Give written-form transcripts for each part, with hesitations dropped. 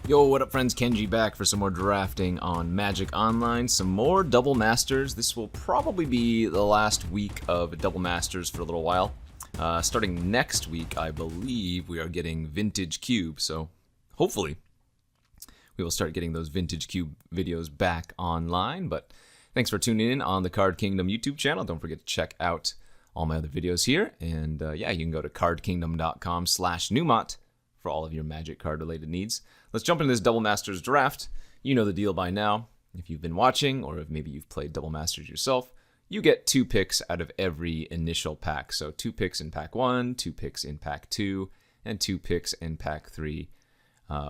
Yo, what up friends? Kenji back for some more drafting on Magic Online. Some more Double Masters. This will probably be the last week of Double Masters for a little while. Starting next week, I believe, we are getting Vintage Cube, so hopefully we will start getting those Vintage Cube videos back online. But thanks for tuning in on the Card Kingdom YouTube channel. Don't forget to check out all my other videos here. And yeah, you can go to cardkingdom.com/Numot for all of your Magic card related needs. Let's jump into this Double Masters draft. You know the deal by now. If you've been watching, or if maybe you've played Double Masters yourself, you get 2 picks out of every initial pack. So 2 picks in pack 1, 2 picks in pack 2, and 2 picks in pack 3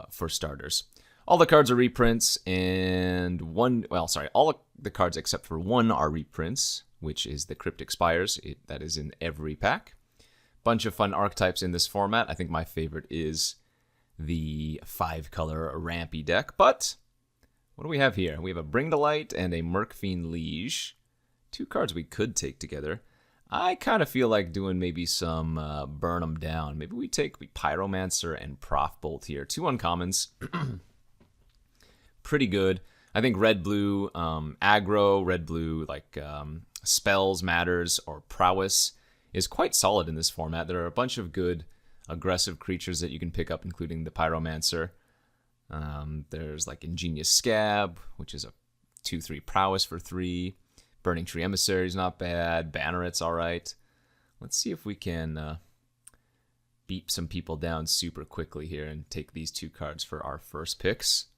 for starters. All the cards are reprints, and all the cards except for 1 are reprints, which is the Cryptic Spires. That is in every pack. Bunch of fun archetypes in this format. I think my favorite is the 5-color Rampy deck. But what do we have here? We have a Bring to Light and a Murkfiend Liege. 2 cards we could take together. I kind of feel like doing maybe some burn them down. Maybe we take Pyromancer and Prof Bolt here. 2 uncommons. Pretty good. I think red-blue aggro, red-blue like spells, matters, or prowess is quite solid in this format. There are a bunch of good aggressive creatures that you can pick up, including the Pyromancer. There's like Ingenious Scab, which is a 2/3 prowess for 3. Burning Tree Emissary is not bad. Bannerit's all right. Let's see if we can beat some people down super quickly here and take these 2 cards for our first picks.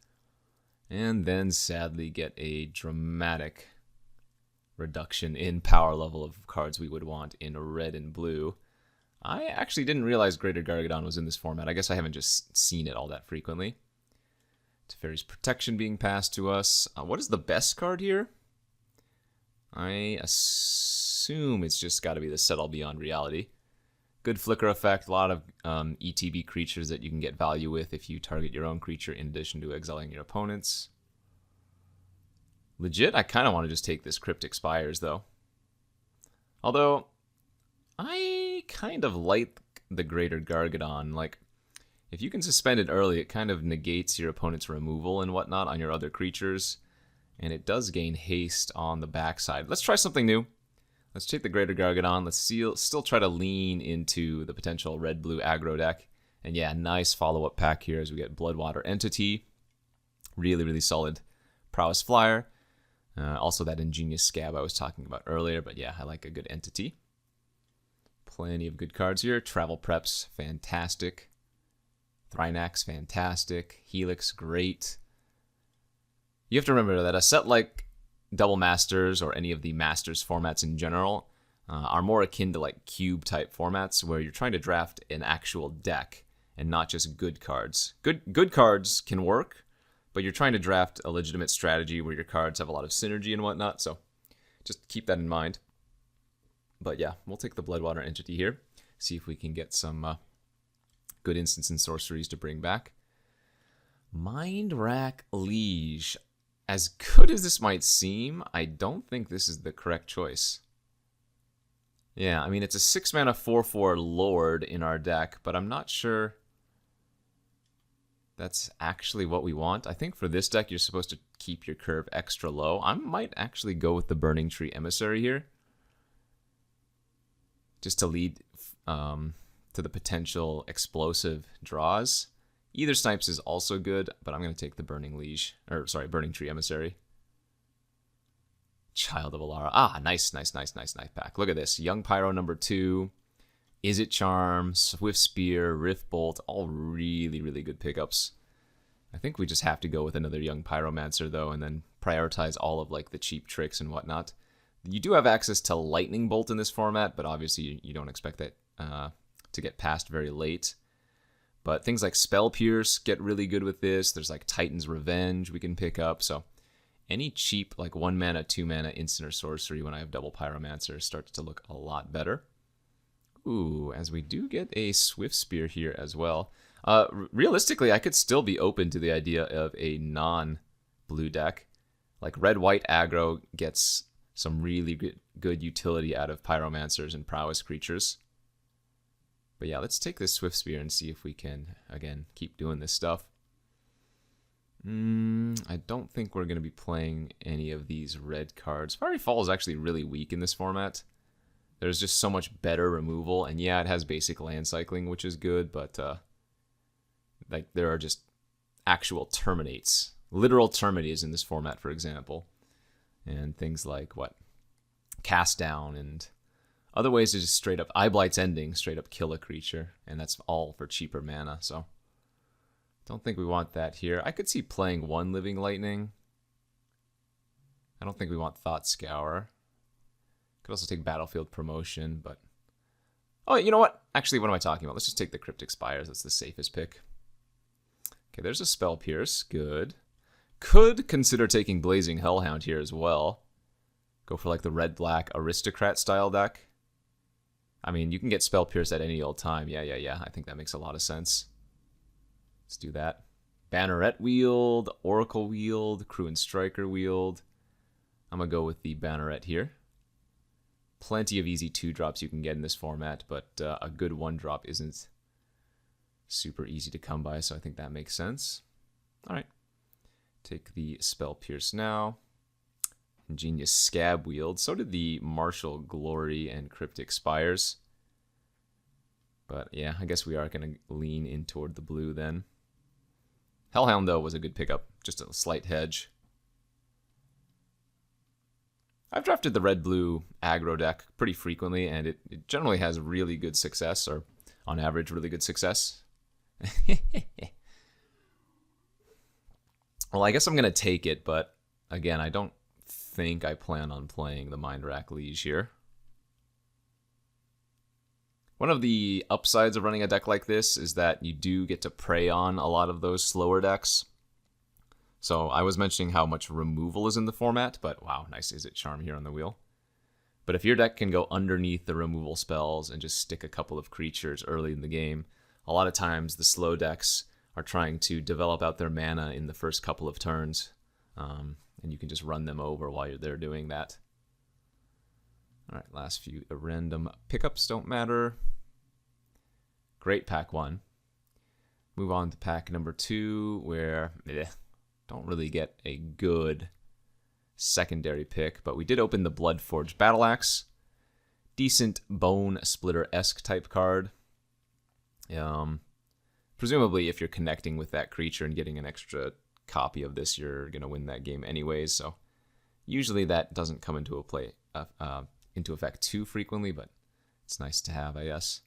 And then sadly get a dramatic reduction in power level of cards we would want in red and blue. I actually didn't realize Greater Gargadon was in this format. I guess I haven't just seen it all that frequently. Teferi's Protection being passed to us. What is the best card here? I assume it's just got to be the Settle Beyond Reality. Good flicker effect, a lot of ETB creatures that you can get value with if you target your own creature in addition to exiling your opponent's. Legit, I kind of want to just take this Cryptic Spires, though. Although, I kind of like the Greater Gargadon. Like, if you can suspend it early, it kind of negates your opponent's removal and whatnot on your other creatures. And it does gain haste on the backside. Let's try something new. Let's take the Greater Gargadon. Let's still try to lean into the potential red-blue aggro deck. And yeah, nice follow-up pack here as we get Bloodwater Entity. Really, really solid Prowess Flyer. Also that Ingenious Scab I was talking about earlier, but yeah, I like a good entity. Plenty of good cards here. Travel Preps, fantastic. Thrynax, fantastic. Helix, great. You have to remember that a set like Double Masters, or any of the Masters formats in general, are more akin to like cube-type formats, where you're trying to draft an actual deck and not just good cards. Good cards can work, but you're trying to draft a legitimate strategy where your cards have a lot of synergy and whatnot, so just keep that in mind. But yeah, we'll take the Bloodwater Entity here, see if we can get some good instants and sorceries to bring back. Mind Rack Liege. As good as this might seem, I don't think this is the correct choice. Yeah, I mean, it's a 6-mana 4/4 Lord in our deck, but I'm not sure that's actually what we want. I think for this deck, you're supposed to keep your curve extra low. I might actually go with the Burning Tree Emissary here, just to lead to the potential explosive draws. Either Snipes is also good, but I'm going to take the Burning Tree Emissary. Child of Alara. Ah, nice pack. Look at this. Young Pyro number 2. Is It Charm, Swift Spear, Rift Bolt, all really, really good pickups. I think we just have to go with another Young Pyromancer, though, and then prioritize all of like the cheap tricks and whatnot. You do have access to Lightning Bolt in this format, but obviously you don't expect that to get past very late. But things like Spell Pierce get really good with this. There's like Titan's Revenge we can pick up. So any cheap like 1-mana, 2-mana instant or sorcery when I have double Pyromancer starts to look a lot better. Ooh, as we do get a Swift Spear here as well. Realistically, I could still be open to the idea of a non-blue deck. Like red-white aggro gets some really good utility out of Pyromancers and Prowess creatures. But yeah, let's take this Swift Spear and see if we can, again, keep doing this stuff. I don't think we're going to be playing any of these red cards. Fiery Fall is actually really weak in this format. There's just so much better removal, and yeah, it has basic land cycling, which is good, but like there are just actual terminates, literal terminates in this format, for example, and things like what cast down and other ways to just straight up Eye Blight's Ending, straight up kill a creature, and that's all for cheaper mana. So don't think we want that here. I could see playing one Living Lightning. I don't think we want Thought Scour. Could also take Battlefield Promotion, but oh, you know what? Actually, what am I talking about? Let's just take the Cryptic Spires. That's the safest pick. Okay, there's a Spell Pierce. Good. Could consider taking Blazing Hellhound here as well. Go for like the red-black Aristocrat style deck. I mean, you can get Spell Pierce at any old time. Yeah. I think that makes a lot of sense. Let's do that. Banneret Wield, Oracle Wield, Crew and Striker Wield. I'm going to go with the Banneret here. Plenty of easy 2-drops you can get in this format, but a good 1-drop isn't super easy to come by, so I think that makes sense. All right. Take the Spell Pierce now. Ingenious Scab Wield. So did the Martial Glory and Cryptic Spires. But yeah, I guess we are going to lean in toward the blue then. Hellhound, though, was a good pickup. Just a slight hedge. I've drafted the red-blue aggro deck pretty frequently, and it generally has really good success, or on average, really good success. Well, I guess I'm going to take it, but again, I don't think I plan on playing the Mind Rack Liege here. One of the upsides of running a deck like this is that you do get to prey on a lot of those slower decks. So I was mentioning how much removal is in the format, but wow, nice Is It Charm here on the wheel. But if your deck can go underneath the removal spells and just stick a couple of creatures early in the game, a lot of times the slow decks are trying to develop out their mana in the first couple of turns, and you can just run them over while you're there doing that. All right, last few random pickups don't matter. Great pack 1. Move on to pack number 2, where don't really get a good secondary pick, but we did open the Bloodforged Battleaxe. Decent Bone Splitter-esque type card. Presumably, if you're connecting with that creature and getting an extra copy of this, you're going to win that game anyways, so usually that doesn't come into effect too frequently, but it's nice to have, I guess.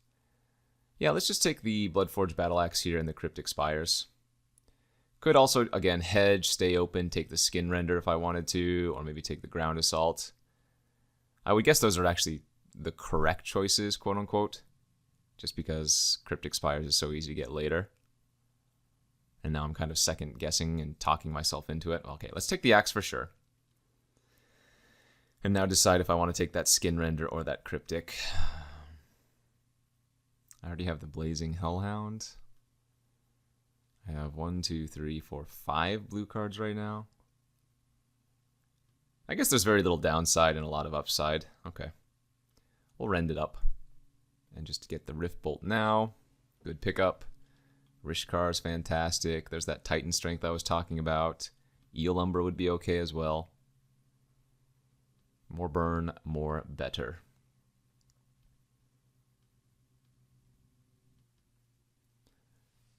Yeah, let's just take the Bloodforged Battleaxe here and the Cryptic Spires. Could also, again, hedge, stay open, take the Skin Render if I wanted to, or maybe take the Ground Assault. I would guess those are actually the correct choices, quote-unquote, just because Cryptic Spires is so easy to get later. And now I'm kind of second-guessing and talking myself into it. Okay, let's take the Axe for sure. And now decide if I want to take that Skin Render or that Cryptic. I already have the Blazing Hellhound. I have 1, 2, 3, 4, 5 blue cards right now. I guess there's very little downside and a lot of upside. Okay. We'll rend it up. And just get the Rift Bolt now. Good pickup. Rishkar is fantastic. There's that Titan Strength I was talking about. Eel Umber would be okay as well. More burn, more better.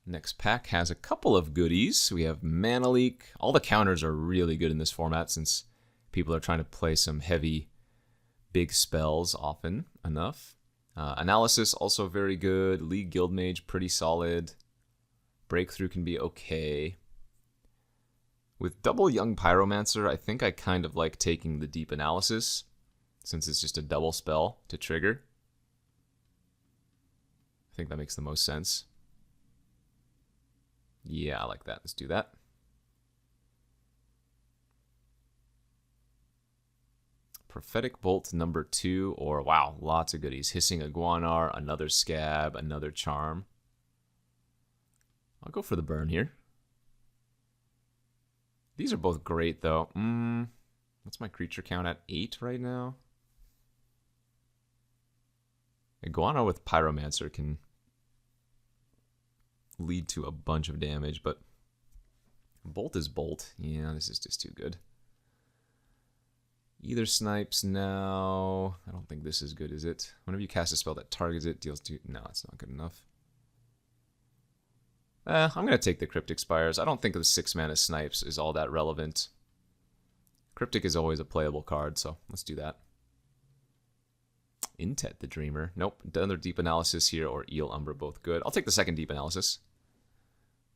Next pack has a couple of goodies. We have Mana Leak. All the counters are really good in this format since people are trying to play some heavy, big spells often enough. Analysis also very good. League Guildmage pretty solid. Breakthrough can be okay. With double Young Pyromancer, I think I kind of like taking the Deep Analysis since it's just a double spell to trigger. I think that makes the most sense. Yeah, I like that. Let's do that. Prophetic Bolt number 2, or wow, lots of goodies. Hissing Iguanar, another Scab, another Charm. I'll go for the burn here. These are both great, though. What's my creature count at? 8 right now? Iguana with Pyromancer can lead to a bunch of damage, but Bolt is Bolt. Yeah, this is just too good. Either snipes now. I don't think this is good, is it? Whenever you cast a spell that targets it, deals 2... No, it's not good enough. I'm going to take the Cryptic Spires. I don't think the 6-mana snipes is all that relevant. Cryptic is always a playable card, so let's do that. Intet the Dreamer. Nope. Another Deep Analysis here, or Eel Umbra, both good. I'll take the second Deep Analysis.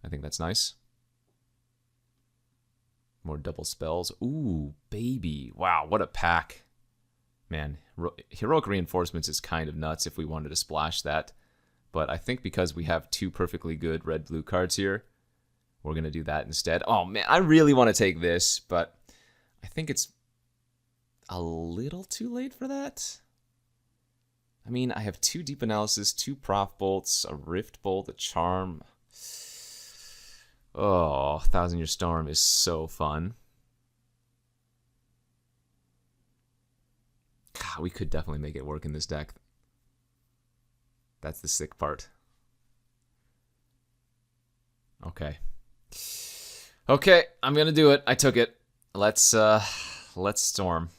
I think that's nice. More double spells. Ooh, baby. Wow, what a pack. Man, Heroic Reinforcements is kind of nuts if we wanted to splash that. But I think because we have 2 perfectly good red-blue cards here, we're going to do that instead. Oh, man, I really want to take this, but I think it's a little too late for that. I mean, I have 2 Deep Analysis, 2 Prof Bolts, a Rift Bolt, a Charm. Oh, Thousand Year Storm is so fun. God, we could definitely make it work in this deck. That's the sick part. Okay, I'm gonna do it. I took it. Let's storm.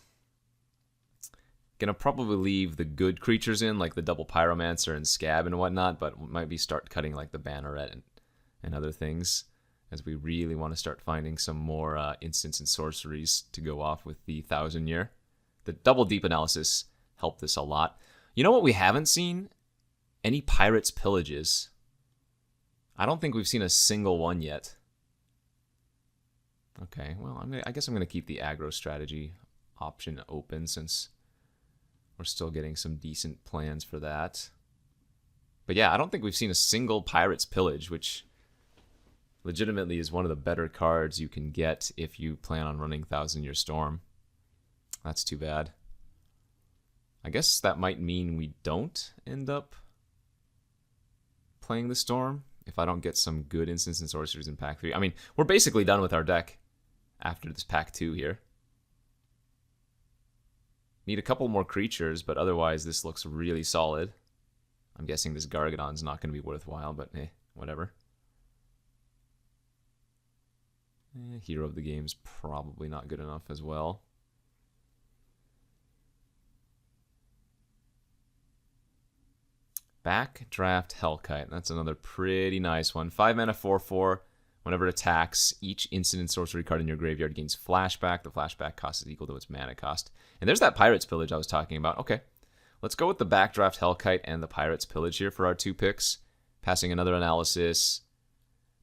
Gonna probably leave the good creatures in, like the double Pyromancer and Scab and whatnot, but might be start cutting like the Banneret and other things, as we really want to start finding some more instants and sorceries to go off with the 1000 Year. The double Deep Analysis helped this a lot. You know what we haven't seen? Any Pirates Pillages. I don't think we've seen a single one yet. Okay, well, I guess I'm going to keep the aggro strategy option open since we're still getting some decent plans for that. But yeah, I don't think we've seen a single Pirates Pillage, which legitimately is one of the better cards you can get if you plan on running 1000 Year Storm. That's too bad. I guess that might mean we don't end up playing the Storm if I don't get some good instants and sorceries in pack 3. I mean, we're basically done with our deck after this pack 2 here. Need a couple more creatures, but otherwise this looks really solid. I'm guessing this Gargadon's not going to be worthwhile, but whatever. Hero of the Game's probably not good enough as well. Backdraft Hellkite. That's another pretty nice one. 5 mana, 4/4. Whenever it attacks, each instant and sorcery card in your graveyard gains flashback. The flashback cost is equal to its mana cost. And there's that Pirates Pillage I was talking about. Okay, let's go with the Backdraft Hellkite and the Pirates Pillage here for our 2 picks. Passing another analysis.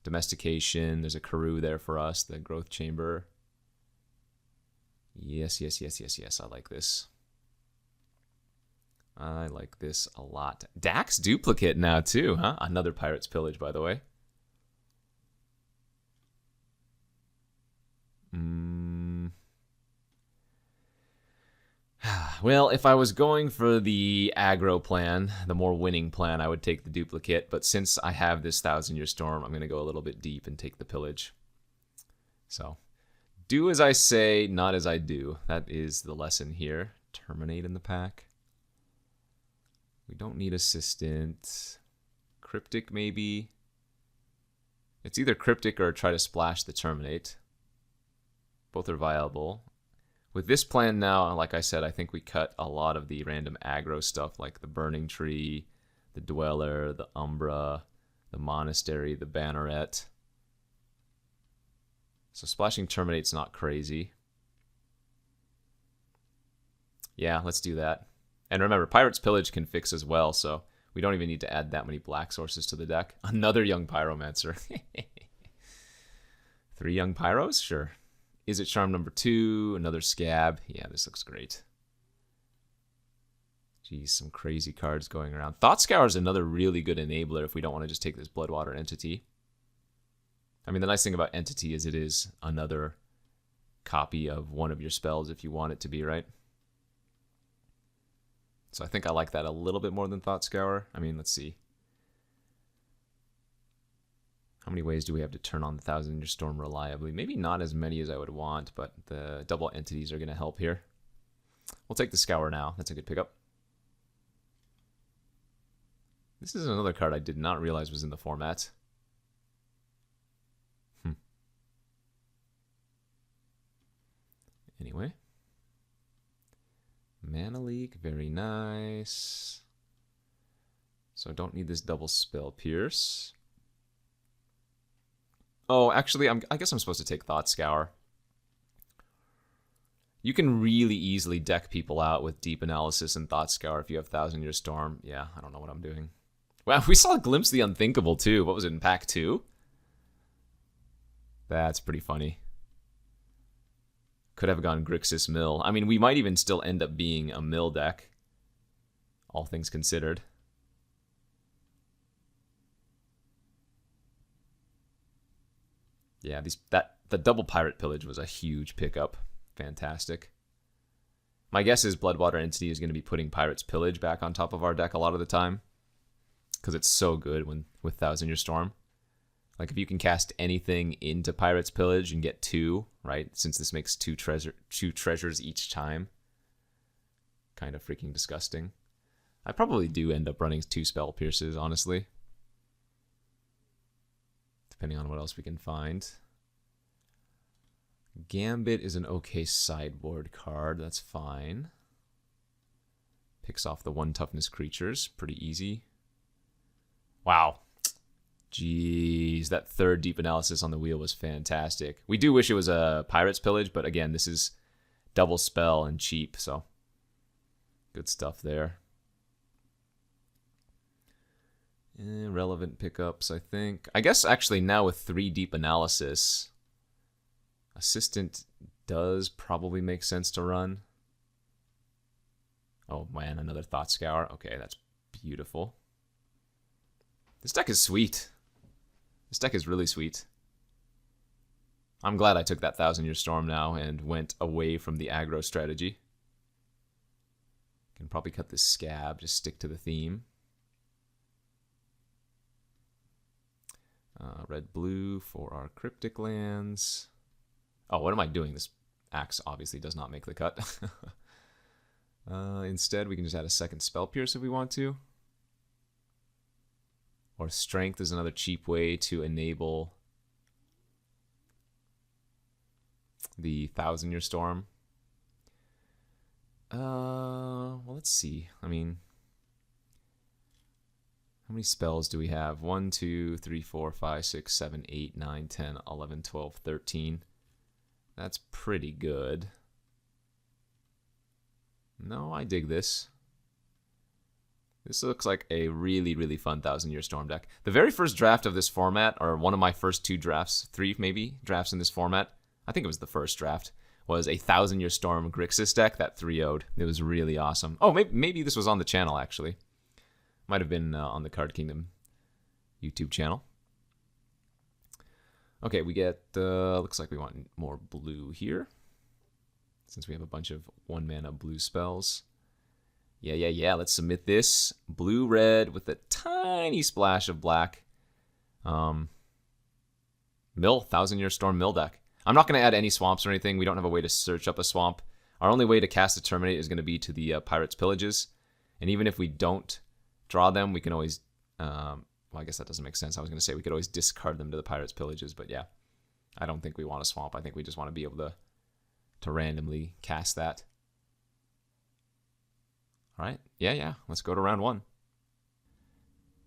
Domestication. There's a Karoo there for us. The Growth Chamber. Yes. I like this. I like this a lot. Dax Duplicate now too, huh? Another Pirates Pillage, by the way. Well, if I was going for the aggro plan, the more winning plan, I would take the Duplicate. But since I have this 1000 Year Storm, I'm going to go a little bit deep and take the Pillage. So, do as I say, not as I do. That is the lesson here. Terminate in the pack. We don't need Assistant. Cryptic, maybe. It's either Cryptic or try to splash the Terminate. Both are viable. With this plan now, like I said, I think we cut a lot of the random aggro stuff like the Burning Tree, the Dweller, the Umbra, the Monastery, the Banneret. So splashing Terminate's not crazy. Yeah, let's do that. And remember, Pirates Pillage can fix as well, so we don't even need to add that many black sources to the deck. Another Young Pyromancer. 3 Young Pyros? Sure. Is it Charm number 2? Another Scab? Yeah, this looks great. Geez, some crazy cards going around. Thought Scour is another really good enabler if we don't want to just take this Bloodwater Entity. I mean, the nice thing about Entity is it is another copy of one of your spells if you want it to be, right? So I think I like that a little bit more than Thought Scour. I mean, let's see. How many ways do we have to turn on the 1000 Year Storm reliably? Maybe not as many as I would want, but the double entities are going to help here. We'll take the Scour now. That's a good pickup. This is another card I did not realize was in the format. Anyway. Mana Leak, very nice. So I don't need this double Spell Pierce. Oh, actually, I guess I'm supposed to take Thought Scour. You can really easily deck people out with Deep Analysis and Thought Scour if you have Thousand Year Storm. Yeah, I don't know what I'm doing. Wow, we saw a glimpse of the unthinkable too. What was it, in pack 2? That's pretty funny. Could have gone Grixis Mill. I mean, we might even still end up being a Mill deck, all things considered. Yeah, the double Pirate Pillage was a huge pickup. Fantastic. My guess is Bloodwater Entity is going to be putting Pirate's Pillage back on top of our deck a lot of the time, because it's so good with Thousand Year Storm. Like, if you can cast anything into Pirate's Pillage and get 2, right? Since this makes two treasures each time. Kind of freaking disgusting. I probably do end up running 2 Spell Pierces, honestly. Depending on what else we can find. Gambit is an okay sideboard card. That's fine. Picks off the 1 toughness creatures. Pretty easy. Wow. Jeez, that 3rd Deep Analysis on the wheel was fantastic. We do wish it was a Pirate's Pillage, but again, this is double spell and cheap, so good stuff there. Relevant pickups, I think. I guess actually now with 3 Deep Analysis, Assistant does probably make sense to run. Oh man, another Thought Scour. Okay, that's beautiful. This deck is sweet. This deck is really sweet. I'm glad I took that Thousand Year Storm now and went away from the aggro strategy. Can probably cut this Scab, just stick to the theme. Red-blue for our Cryptic lands. Oh, what am I doing? This Axe obviously does not make the cut. Instead, we can just add a 2nd Spell Pierce if we want to. Or Strength is another cheap way to enable the Thousand Year Storm. Well, let's see. I mean, how many spells do we have? 1, 2, 3, 4, 5, 6, 7, 8, 9, 10, 11, 12, 13. That's pretty good. No, I dig this. This looks like a really, really fun Thousand Year Storm deck. The very first draft of this format, or one of my first 2 drafts, 3 maybe, drafts in this format, I think it was the first draft, was a Thousand Year Storm Grixis deck that 3-0'd. It was really awesome. Oh, maybe this was on the channel, actually. Might have been on the Card Kingdom YouTube channel. Okay, we get, looks like we want more blue here, since we have a bunch of 1-mana blue spells. Yeah, let's submit this. Blue-red with a tiny splash of black. Mill, Thousand Year Storm Mill deck. I'm not going to add any swamps or anything. We don't have a way to search up a swamp. Our only way to cast a Terminate is going to be to the Pirate's Pillages. And even if we don't draw them, we can always... well, I guess that doesn't make sense. I was going to say we could always discard them to the Pirate's Pillages, but yeah. I don't think we want a swamp. I think we just want to be able to randomly cast that. All right, yeah, let's go to round 1.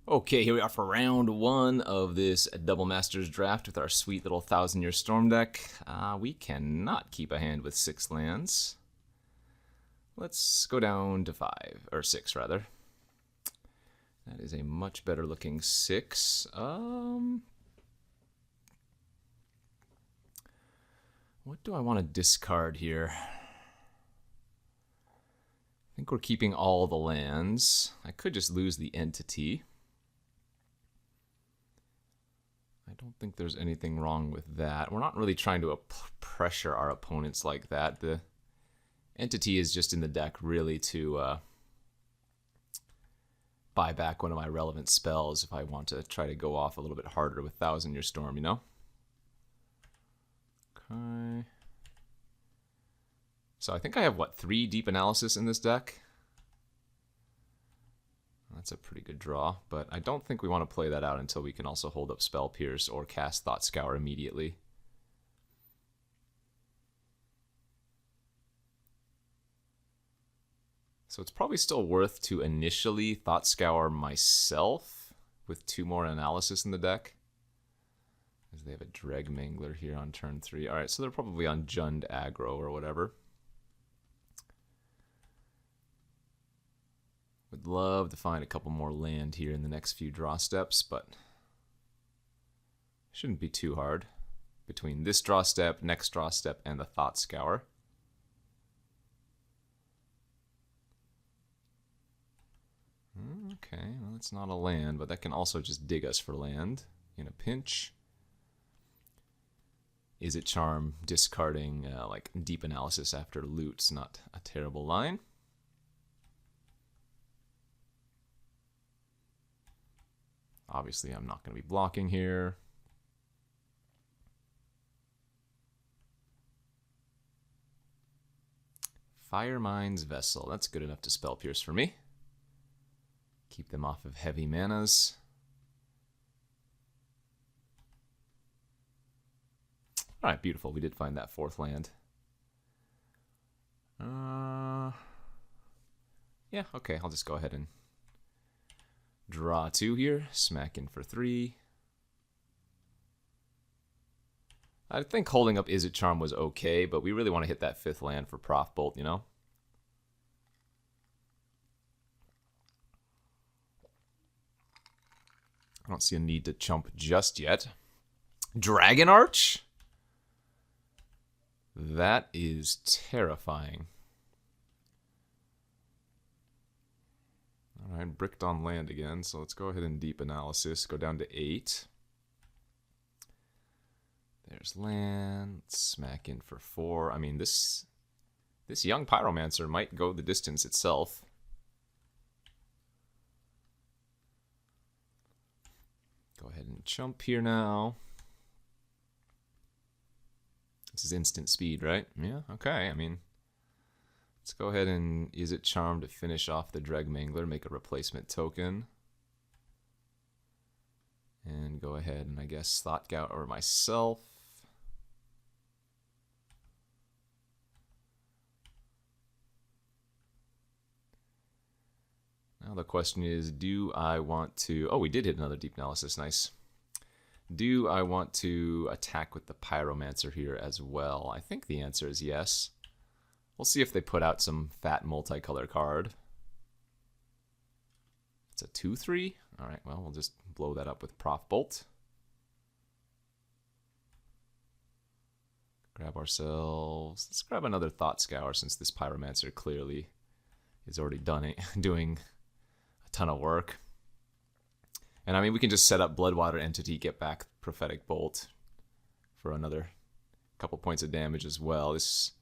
Okay, here we are for round 1 of this Double Masters draft with our sweet little Thousand Year Storm deck. We cannot keep a hand with 6 lands. Let's go down to 5, or 6 rather. That is a much better looking 6. What do I want to discard here? I think we're keeping all the lands. I could just lose the entity. I don't think there's anything wrong with that. We're not really trying to pressure our opponents like that. The entity is just in the deck really to buy back one of my relevant spells if I want to try to go off a little bit harder with Thousand Year Storm, you know? Okay. So I think I have, what, 3 Deep Analysis in this deck? That's a pretty good draw, but I don't think we want to play that out until we can also hold up Spell Pierce or cast Thought Scour immediately. So it's probably still worth to initially Thought Scour myself with 2 more analysis in the deck. As they have a Dreg Mangler here on turn 3. Alright, so they're probably on Jund aggro or whatever. Would love to find a couple more land here in the next few draw steps, but shouldn't be too hard between this draw step, next draw step, and the Thought Scour. Okay, well, it's not a land, but that can also just dig us for land in a pinch. Is it Charm discarding like Deep Analysis after loot's not a terrible line. Obviously, I'm not going to be blocking here. Firemind's Vessel. That's good enough to Spell Pierce for me. Keep them off of heavy manas. Alright, beautiful. We did find that 4th land. Yeah, okay. I'll just go ahead and draw 2 here. Smack in for 3. I think holding up Is It Charm was okay, but we really want to hit that 5th land for Prof Bolt, you know? I don't see a need to chump just yet. Dragon Arch? That is terrifying. Alright, bricked on land again, so let's go ahead and Deep Analysis. Go down to 8. There's land. Let's smack in for 4. I mean, this young Pyromancer might go the distance itself. Go ahead and chump here now. This is instant speed, right? Yeah, okay. I mean, let's go ahead and Is It Charm to finish off the Dreg Mangler, make a replacement token. And go ahead and I guess Thought Scour myself. Now the question is, do I want to... Oh, we did hit another Deep Analysis. Nice. Do I want to attack with the Pyromancer here as well? I think the answer is yes. We'll see if they put out some fat multicolor card. It's a 2/3. All right, well, we'll just blow that up with Prof Bolt. Grab ourselves... Let's grab another Thought Scour since this Pyromancer clearly is already doing a ton of work. And I mean, we can just set up Bloodwater Entity, get back Prophetic Bolt for another couple points of damage as well. This is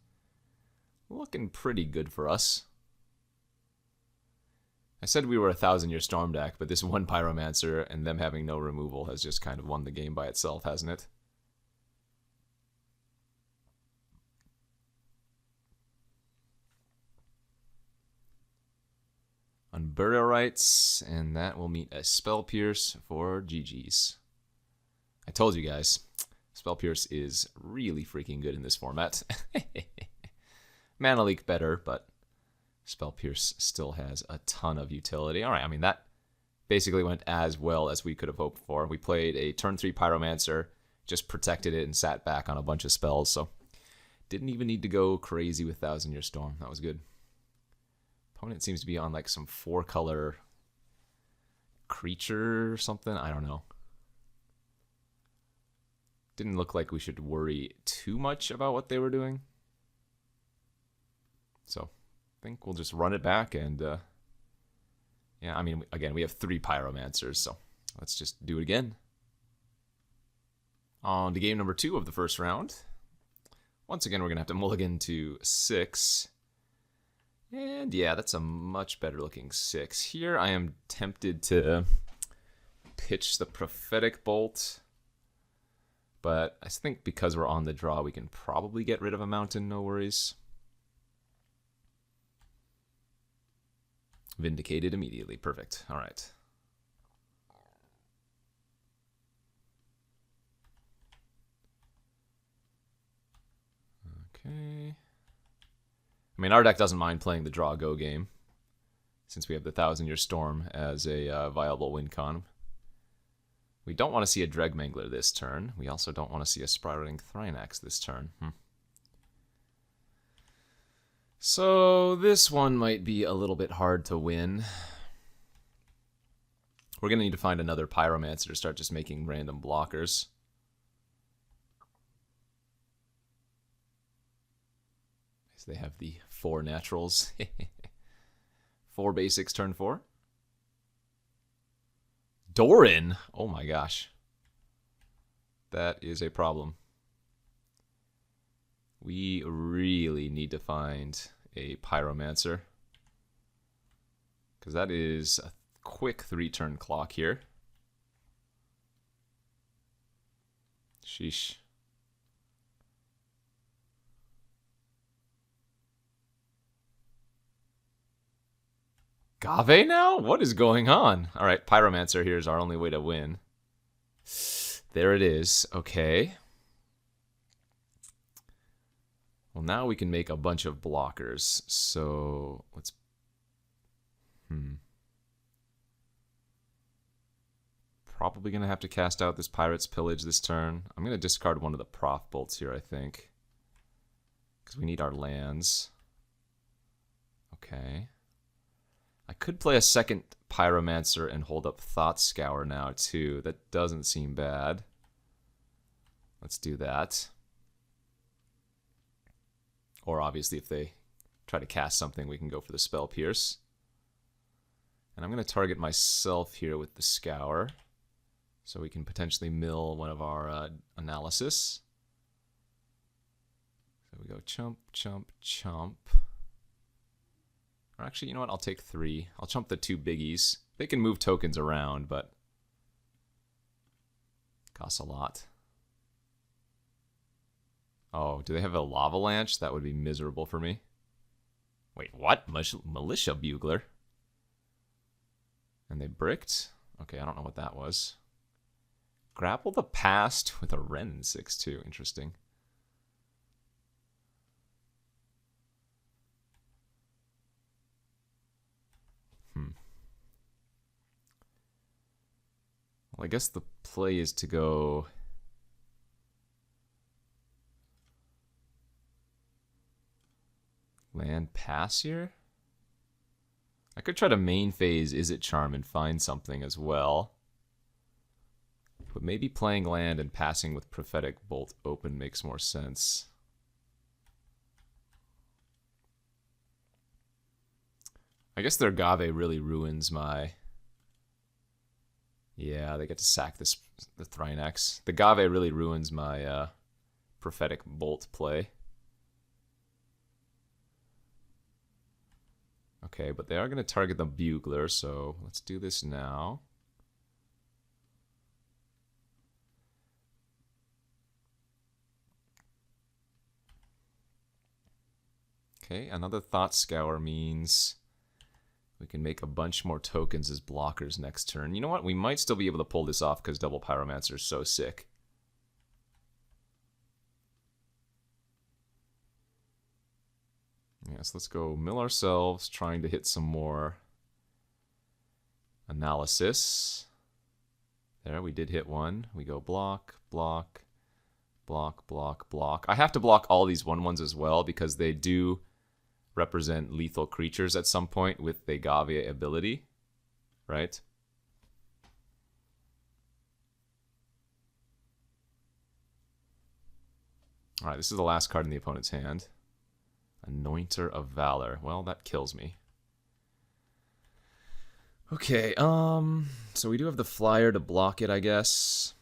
looking pretty good for us. I said we were a 1,000-year Storm deck, but this one Pyromancer and them having no removal has just kind of won the game by itself, hasn't it? Unburial Rites, and that will meet a Spell Pierce for GG's. I told you guys, Spell Pierce is really freaking good in this format. Mana Leak better, but Spell Pierce still has a ton of utility. Alright, I mean, that basically went as well as we could have hoped for. We played a turn 3 Pyromancer, just protected it and sat back on a bunch of spells, so didn't even need to go crazy with 1,000-year Storm. That was good. Opponent seems to be on like some 4-color creature or something. I don't know. Didn't look like we should worry too much about what they were doing. So I think we'll just run it back and yeah, I mean, again, we have 3 Pyromancers, so let's just do it again. On to game number 2 of the first round. Once again, we're going to have to mulligan to 6. And yeah, that's a much better looking 6. Here I am tempted to pitch the Prophetic Bolt, but I think because we're on the draw, we can probably get rid of a mountain, no worries. Vindicated immediately, perfect. All right. Okay. I mean, our deck doesn't mind playing the draw-go game. since we have the Thousand Year Storm as a viable win con. We don't want to see a Dregmangler this turn. We also don't want to see a Sprouting Thrynax this turn. So this one might be a little bit hard to win. We're going to need to find another Pyromancer to start just making random blockers. So they have the 4 naturals. 4 basics turn 4. Doran! Oh my gosh. That is a problem. We really need to find a Pyromancer, because that is a quick 3-turn clock here. Sheesh. Gave now? What is going on? Alright, Pyromancer here is our only way to win. There it is. Okay. Well, now we can make a bunch of blockers. So, let's... Probably going to have to cast out this Pirate's Pillage this turn. I'm going to discard one of the Prof Bolts here, I think. Because we need our lands. Okay. I could play a second Pyromancer and hold up Thought Scour now, too. That doesn't seem bad. Let's do that. Or obviously, if they try to cast something, we can go for the Spell Pierce. And I'm going to target myself here with the Scour, so we can potentially mill one of our analysis. So we go chump, chump, chump. Or actually, you know what? I'll take 3. I'll chump the 2 biggies. They can move tokens around, but costs a lot. Oh, do they have a Lavalanche? That would be miserable for me. Wait, what? Militia Bugler? And they bricked? Okay, I don't know what that was. Grapple the Past with a Ren 6-2. Interesting. Well, I guess the play is to go... Land pass here? I could try to main phase Is It Charm and find something as well. But maybe playing land and passing with Prophetic Bolt open makes more sense. I guess their Gave really ruins my... Yeah, they get to sack the Thrynax. The Gave really ruins my Prophetic Bolt play. Okay, but they are going to target the Bugler, so let's do this now. Okay, another Thought Scour means we can make a bunch more tokens as blockers next turn. You know what? We might still be able to pull this off because Double Pyromancer is so sick. Yes, let's go mill ourselves, trying to hit some more analysis. There, we did hit one. We go block, block, block, block, block. I have to block all these 1/1s as well because they do represent lethal creatures at some point with the Gave ability, right? Alright, this is the last card in the opponent's hand. Anointer of Valor. Well, that kills me. Okay, so we do have the flyer to block it, I guess.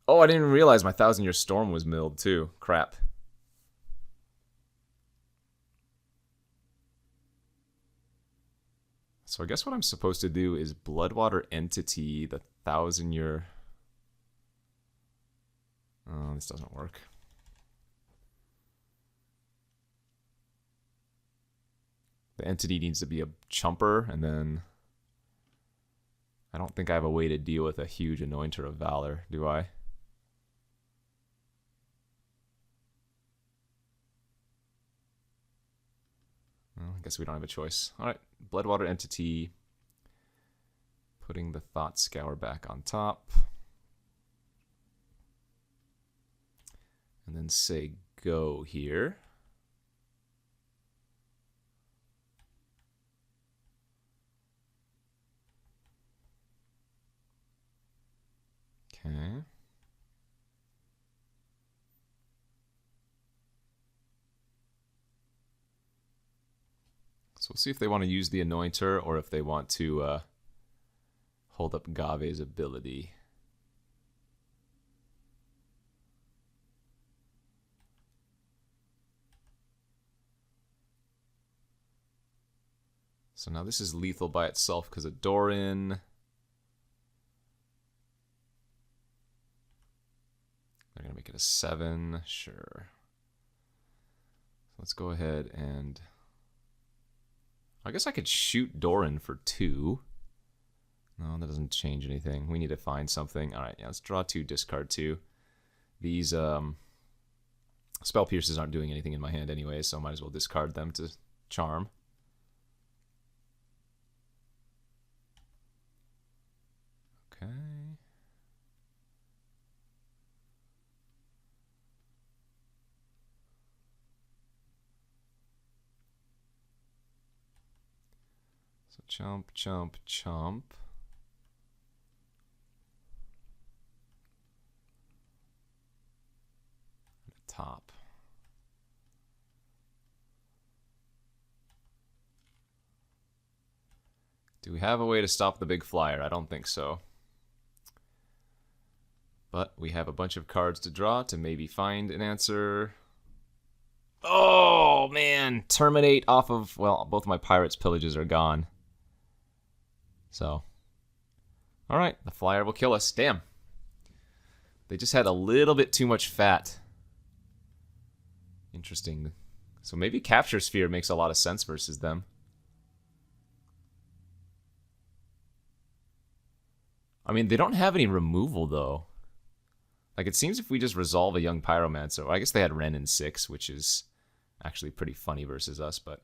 Oh, I didn't even realize my 1000-Year Storm was milled too. Crap. So I guess what I'm supposed to do is Bloodwater Entity, the 1000-Year... Oh, this doesn't work. The entity needs to be a chumper, and then... I don't think I have a way to deal with a huge Anointer of Valor, do I? guess we don't have a choice. All right, Bloodwater Entity. Putting the Thought Scour back on top. And then say go here. Okay. So we'll see if they want to use the Anointer or if they want to hold up Gave's ability. So now this is lethal by itself because of Doran. They're going to make it a 7. Sure. Let's go ahead and... I guess I could shoot Doran for 2. No, that doesn't change anything. We need to find something. All right, yeah, let's draw 2, discard 2. These Spell Pierces aren't doing anything in my hand anyway, so I might as well discard them to charm. Okay. So chomp, chomp, chomp. Top. Do we have a way to stop the big flyer? I don't think so. But we have a bunch of cards to draw to maybe find an answer. Oh, man. Terminate off of... Well, both of my Pirates' Pillages are gone. So. Alright, the flyer will kill us. Damn. They just had a little bit too much fat. Interesting. So maybe Capture Sphere makes a lot of sense versus them. I mean, they don't have any removal, though. Like, it seems if we just resolve a young Pyromancer... Well, I guess they had Ren in 6, which is actually pretty funny versus us, but...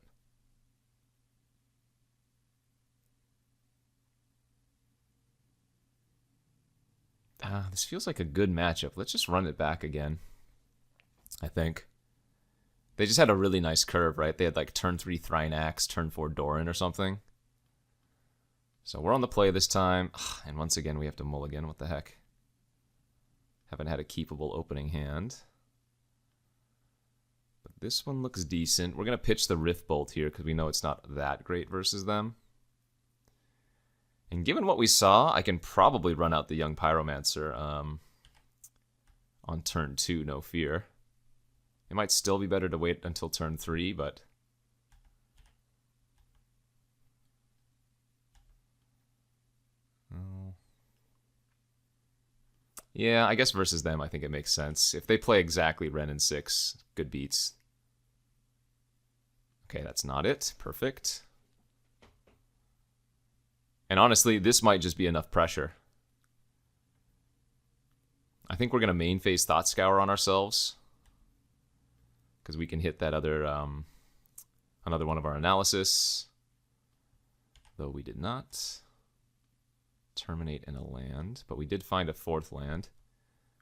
this feels like a good matchup. Let's just run it back again, I think. They just had a really nice curve, right? They had like turn 3 Thrynax, turn 4 Doran or something. So we're on the play this time. And once again, we have to mulligan. What the heck? Haven't had a keepable opening hand. But this one looks decent. We're going to pitch the Rift Bolt here because we know it's not that great versus them. And given what we saw, I can probably run out the young Pyromancer on turn 2, no fear. It might still be better to wait until turn 3, but... Oh. Yeah, I guess versus them, I think it makes sense. If they play exactly Ren in 6, good beats. Okay, that's not it. Perfect. And honestly, this might just be enough pressure. I think we're going to main phase Thought Scour on ourselves. Because we can hit that other, another one of our analysis. Though we did not terminate in a land, but we did find a 4th land.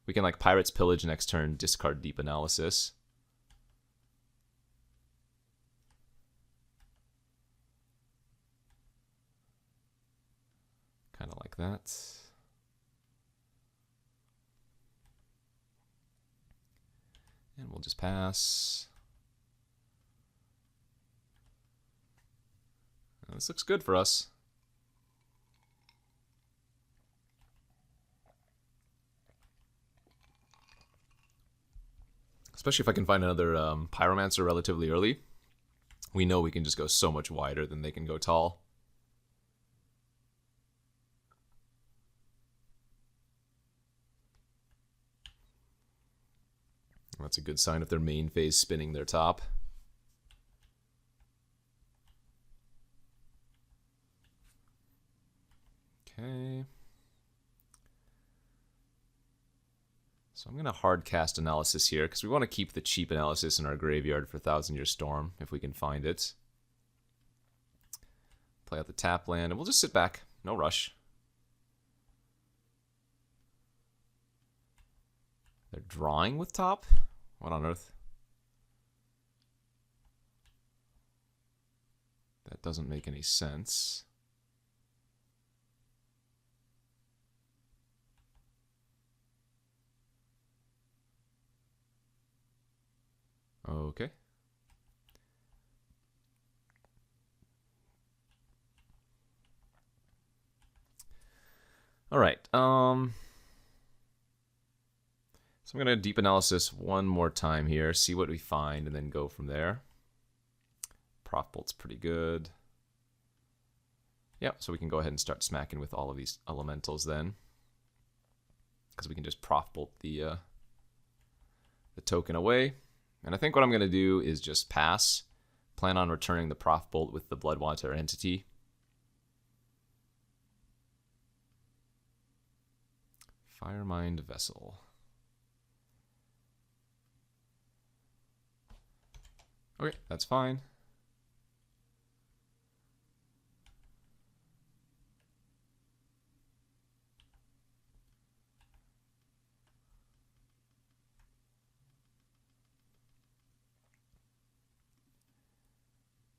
We can like Pirates Pillage next turn, discard Deep Analysis. Kind of like that. And we'll just pass. This looks good for us. Especially if I can find another Pyromancer relatively early. We know we can just go so much wider than they can go tall. That's a good sign if their main phase spinning their top. Okay. So I'm going to hard cast Analysis here because we want to keep the cheap Analysis in our graveyard for Thousand Year Storm if we can find it. Play out the tap land, and we'll just sit back. No rush. They're drawing with top? What on earth? That doesn't make any sense. Okay. All right. So I'm going to deep analysis one more time here, see what we find, and then go from there. Prof bolt's pretty good. Yeah, so we can go ahead and start smacking with all of these elementals then, because we can just prof bolt the token away. And I think what I'm going to do is just pass. Plan on returning the prof bolt with the Bloodwater entity. Firemind Vessel. Okay, that's fine.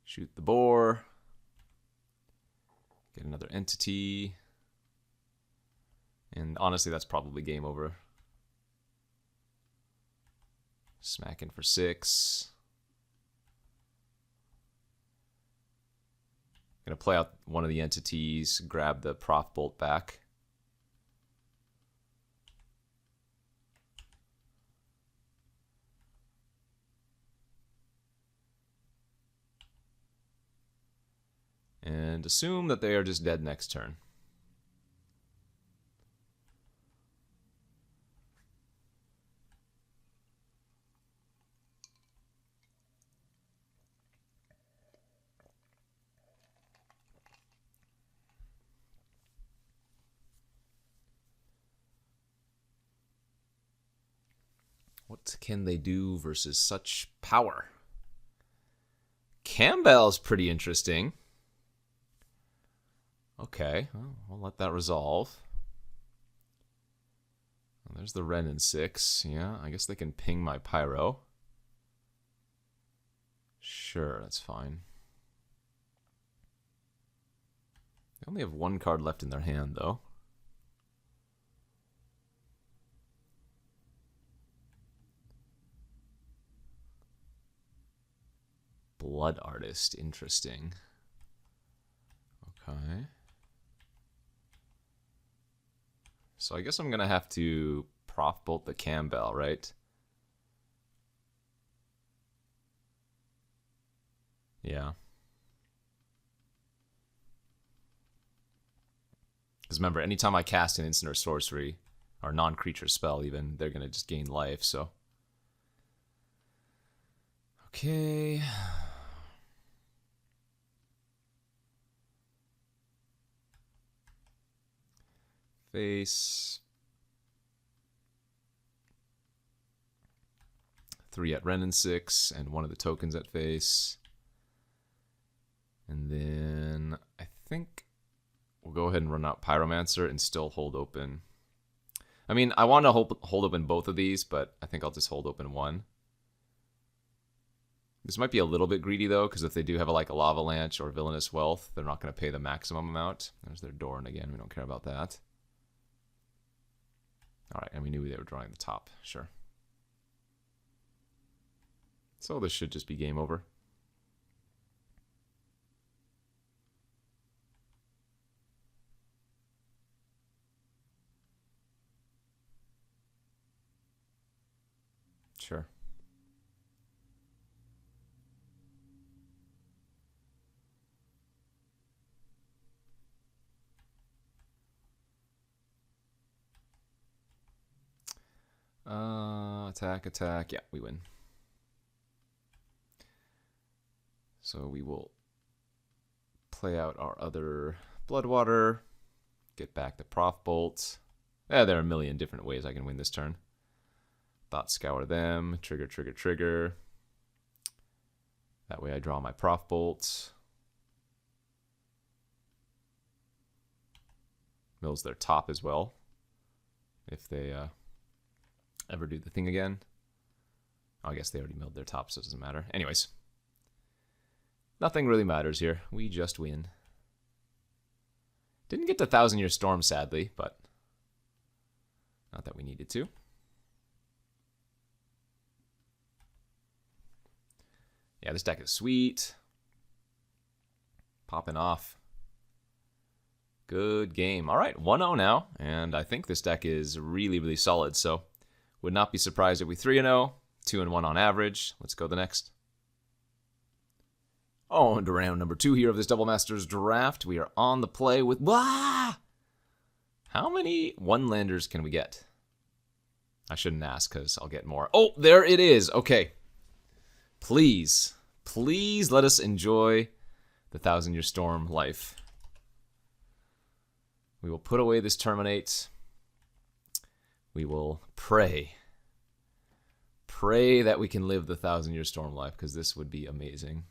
Shoot the boar. Get another entity. And honestly, that's probably game over. Smacking for 6. Gonna play out one of the entities, grab the prof bolt back. And assume that they are just dead next turn. What can they do versus such power? Campbell's pretty interesting. Okay, well, we'll let that resolve. Well, there's the Ren in 6. Yeah, I guess they can ping my Pyro. Sure, that's fine. They only have one card left in their hand, though. Blood Artist, interesting. Okay. So I guess I'm going to have to prof bolt the Campbell, right? Yeah. Because remember, anytime I cast an instant or sorcery, or non-creature spell even, they're going to just gain life, so. Okay. Face. 3 at Ren and 6, and one of the tokens at face. And then I think we'll go ahead and run out Pyromancer and still hold open. I mean, I want to hold open both of these, but I think I'll just hold open one. This might be a little bit greedy, though, because if they do have like a Lavalanche or Villainous Wealth, they're not going to pay the maximum amount. There's their Dorn again. We don't care about that. All right, and we knew they were drawing the top. Sure. So this should just be game over. Sure. Attack, attack. Yeah, we win. So we will play out our other Bloodwater, get back the Prof Bolt. There are a million different ways I can win this turn. Thought Scour them, trigger, trigger, trigger. That way I draw my Prof Bolt. mills their top as well. If they ever do the thing again. Oh, I guess they already milled their top, so it doesn't matter. Anyways. Nothing really matters here. We just win. Didn't get to 1,000-Year Storm, sadly, but not that we needed to. Yeah, this deck is sweet. Popping off. Good game. All right, 1-0 now, and I think this deck is really, really solid, so would not be surprised if we 3-0, 2-1 on average. Let's go the next. Oh, and round number 2 here of this Double Masters draft. We are on the play with... Wah! How many one-landers can we get? I shouldn't ask because I'll get more. Oh, there it is. Okay. Please, please let us enjoy the 1,000-Year Storm life. We will put away this Terminate. We will pray. Pray that we can live the 1,000-Year Storm life, because this would be amazing.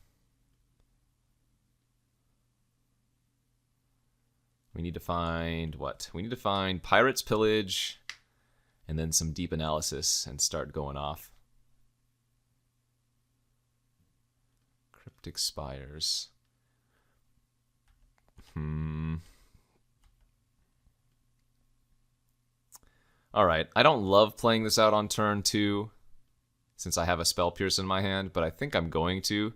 We need to find what? We need to find Pirate's Pillage and then some Deep Analysis and start going off. Cryptic Spires. Alright, I don't love playing this out on turn 2 since I have a Spell Pierce in my hand, but I think I'm going to,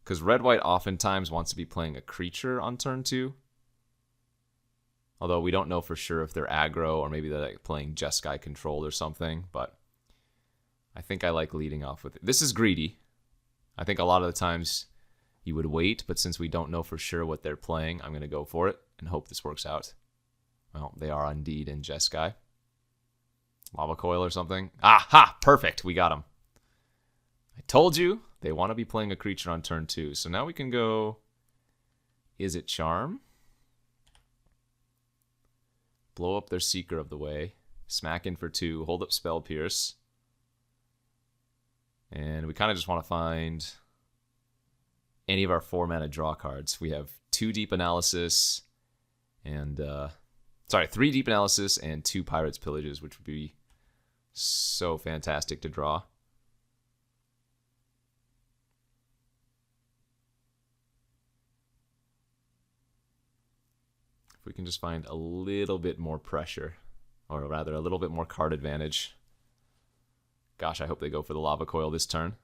because Red-White oftentimes wants to be playing a creature on turn 2. Although we don't know for sure if they're aggro or maybe they're like playing Jeskai controlled or something, but I think I like leading off with it. This is greedy. I think a lot of the times you would wait, but since we don't know for sure what they're playing, I'm going to go for it and hope this works out. Well, they are indeed in Jeskai. Lava Coil or something. Aha! Perfect! We got him. I told you they want to be playing a creature on turn 2. So now we can go... Is it Charm? Blow up their Seeker of the Way. Smack in for 2. Hold up Spell Pierce. And we kind of just want to find any of our 4-mana draw cards. We have 2 Deep Analysis and... 3 Deep Analysis and 2 Pirate's Pillages, which would be so fantastic to draw. If we can just find a little bit more pressure, or rather a little bit more card advantage. Gosh, I hope they go for the Lava Coil this turn.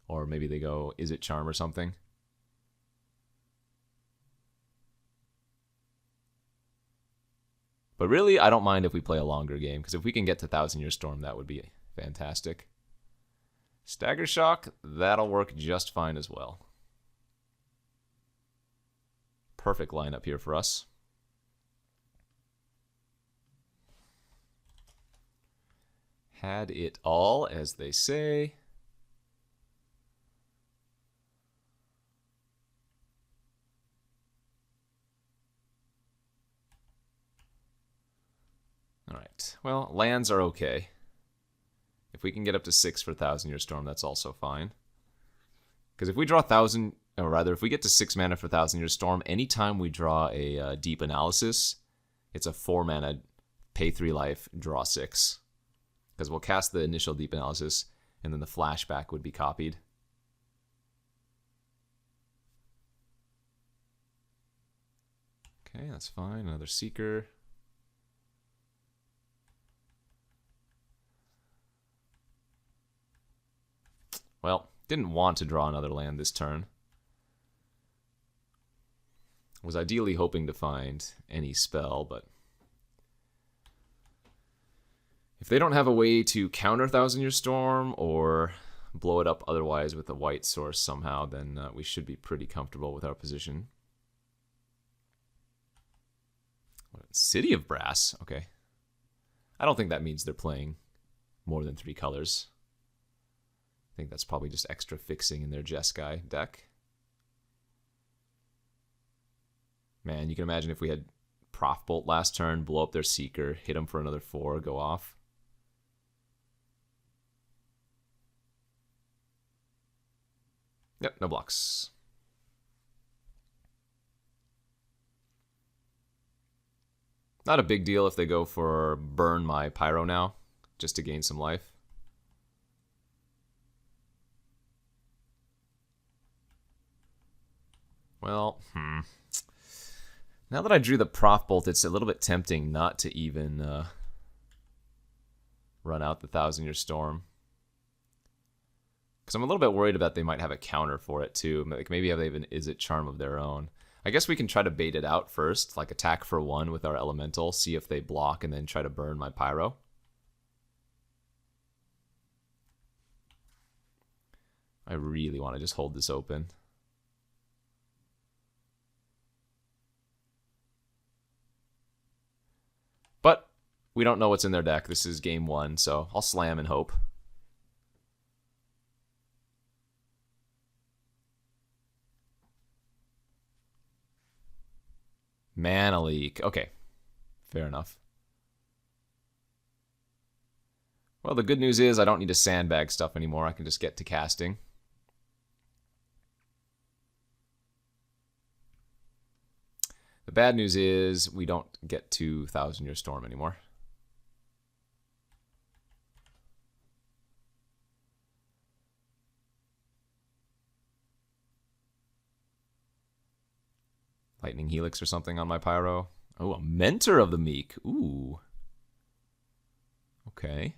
Or maybe they go, Is it Charm or something? But really, I don't mind if we play a longer game, because if we can get to 1,000-Year Storm, that would be fantastic. Stagger Shock, that'll work just fine as well. Perfect lineup here for us. Had it all, as they say. Alright, well, lands are okay. If we can get up to 6 for 1,000-Year Storm, that's also fine. Because if we draw 1,000, or rather, if we get to 6 mana for 1,000-Year Storm, anytime we draw a Deep Analysis, it's a 4 mana, pay 3 life, draw 6. Because we'll cast the initial Deep Analysis, and then the flashback would be copied. Okay, that's fine. Another Seeker. Well, didn't want to draw another land this turn. Was ideally hoping to find any spell, but if they don't have a way to counter 1,000-Year Storm or blow it up otherwise with a white source somehow, then we should be pretty comfortable with our position. City of Brass, okay. I don't think that means they're playing more than 3 colors. I think that's probably just extra fixing in their Jeskai deck. Man, you can imagine if we had Prof Bolt last turn, blow up their Seeker, hit them for another 4, go off. Yep, no blocks. Not a big deal if they go for burn my Pyro now, just to gain some life. Well, now that I drew the Prof Bolt, it's a little bit tempting not to even run out the 1,000-Year Storm. Because I'm a little bit worried about they might have a counter for it too. Like maybe they have an Is It Charm of their own. I guess we can try to bait it out first, like attack for 1 with our Elemental, see if they block, and then try to burn my Pyro. I really want to just hold this open. But we don't know what's in their deck. This is game 1, so I'll slam and hope. Mana leak. Okay, fair enough. Well, the good news is I don't need to sandbag stuff anymore. I can just get to casting. The bad news is we don't get to 1,000-Year Storm anymore. Lightning Helix or something on my Pyro. Oh, a Mentor of the Meek. Ooh. Okay.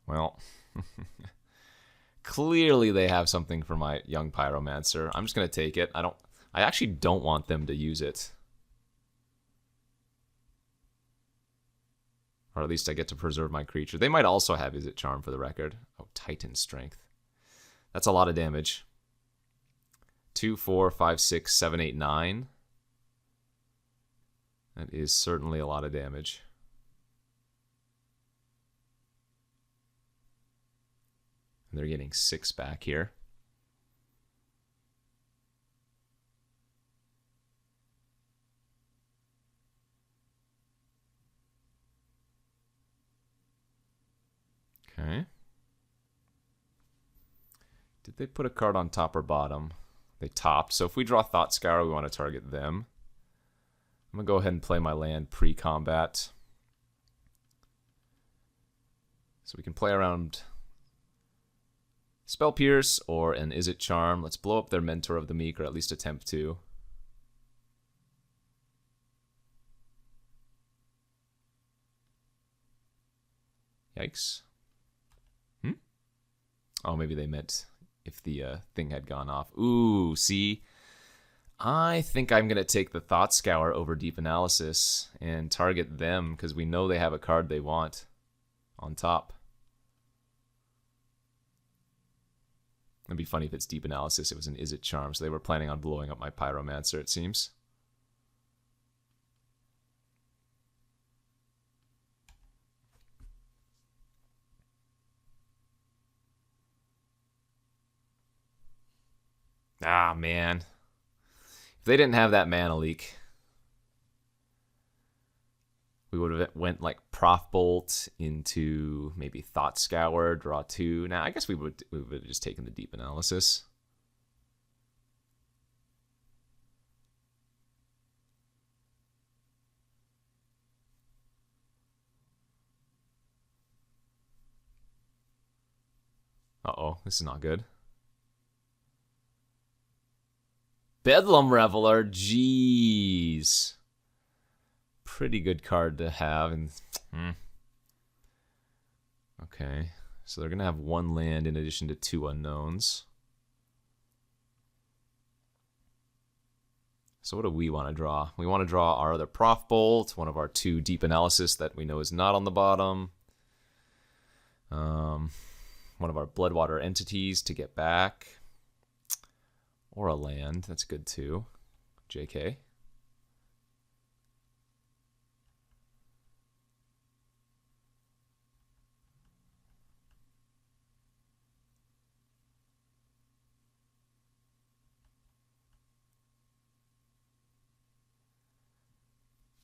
Well, clearly they have something for my young Pyromancer. I'm just going to take it. I actually don't want them to use it. Or at least I get to preserve my creature. They might also have Is It Charm for the record. Oh, Titan Strength. That's a lot of damage. 2, 4, 5, 6, 7, 8, 9. That is certainly a lot of damage. And they're getting 6 back here. Okay. Did they put a card on top or bottom? They topped. So if we draw Thought Scour, we want to target them. I'm going to go ahead and play my land pre-combat. So we can play around Spell Pierce or an Is It Charm. Let's blow up their Mentor of the Meek, or at least attempt to. Yikes. Oh, maybe they meant if the thing had gone off. Ooh, see? I think I'm going to take the Thought Scour over Deep Analysis and target them because we know they have a card they want on top. It'd be funny if it's Deep Analysis. It was an Is It Charm, so they were planning on blowing up my Pyromancer, it seems. Ah, man. If they didn't have that mana leak, we would have went like Prof Bolt into maybe Thought Scour, draw 2. Now, I guess we would have just taken the Deep Analysis. Uh-oh, this is not good. Bedlam Reveler, jeez. Pretty good card to have. And okay, so they're going to have 1 land in addition to 2 unknowns. So what do we want to draw? We want to draw our other Prof Bolt, one of our 2 Deep Analysis that we know is not on the bottom. One of our Bloodwater entities to get back. Or a land, that's good too. JK.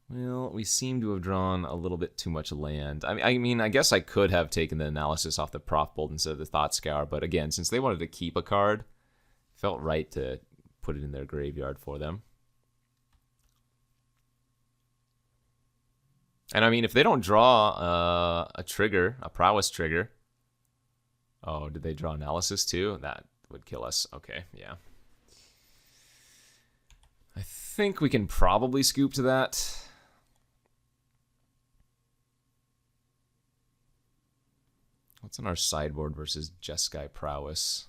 Well, we seem to have drawn a little bit too much land. I mean, I guess I could have taken the Analysis off the Prof Bolt instead of the Thought Scour, but again, since they wanted to keep a card, felt right to put it in their graveyard for them. And I mean, if they don't draw a trigger, a prowess trigger. Oh, did they draw analysis too? That would kill us. Okay, yeah. I think we can probably scoop to that. What's on our sideboard versus Jeskai prowess?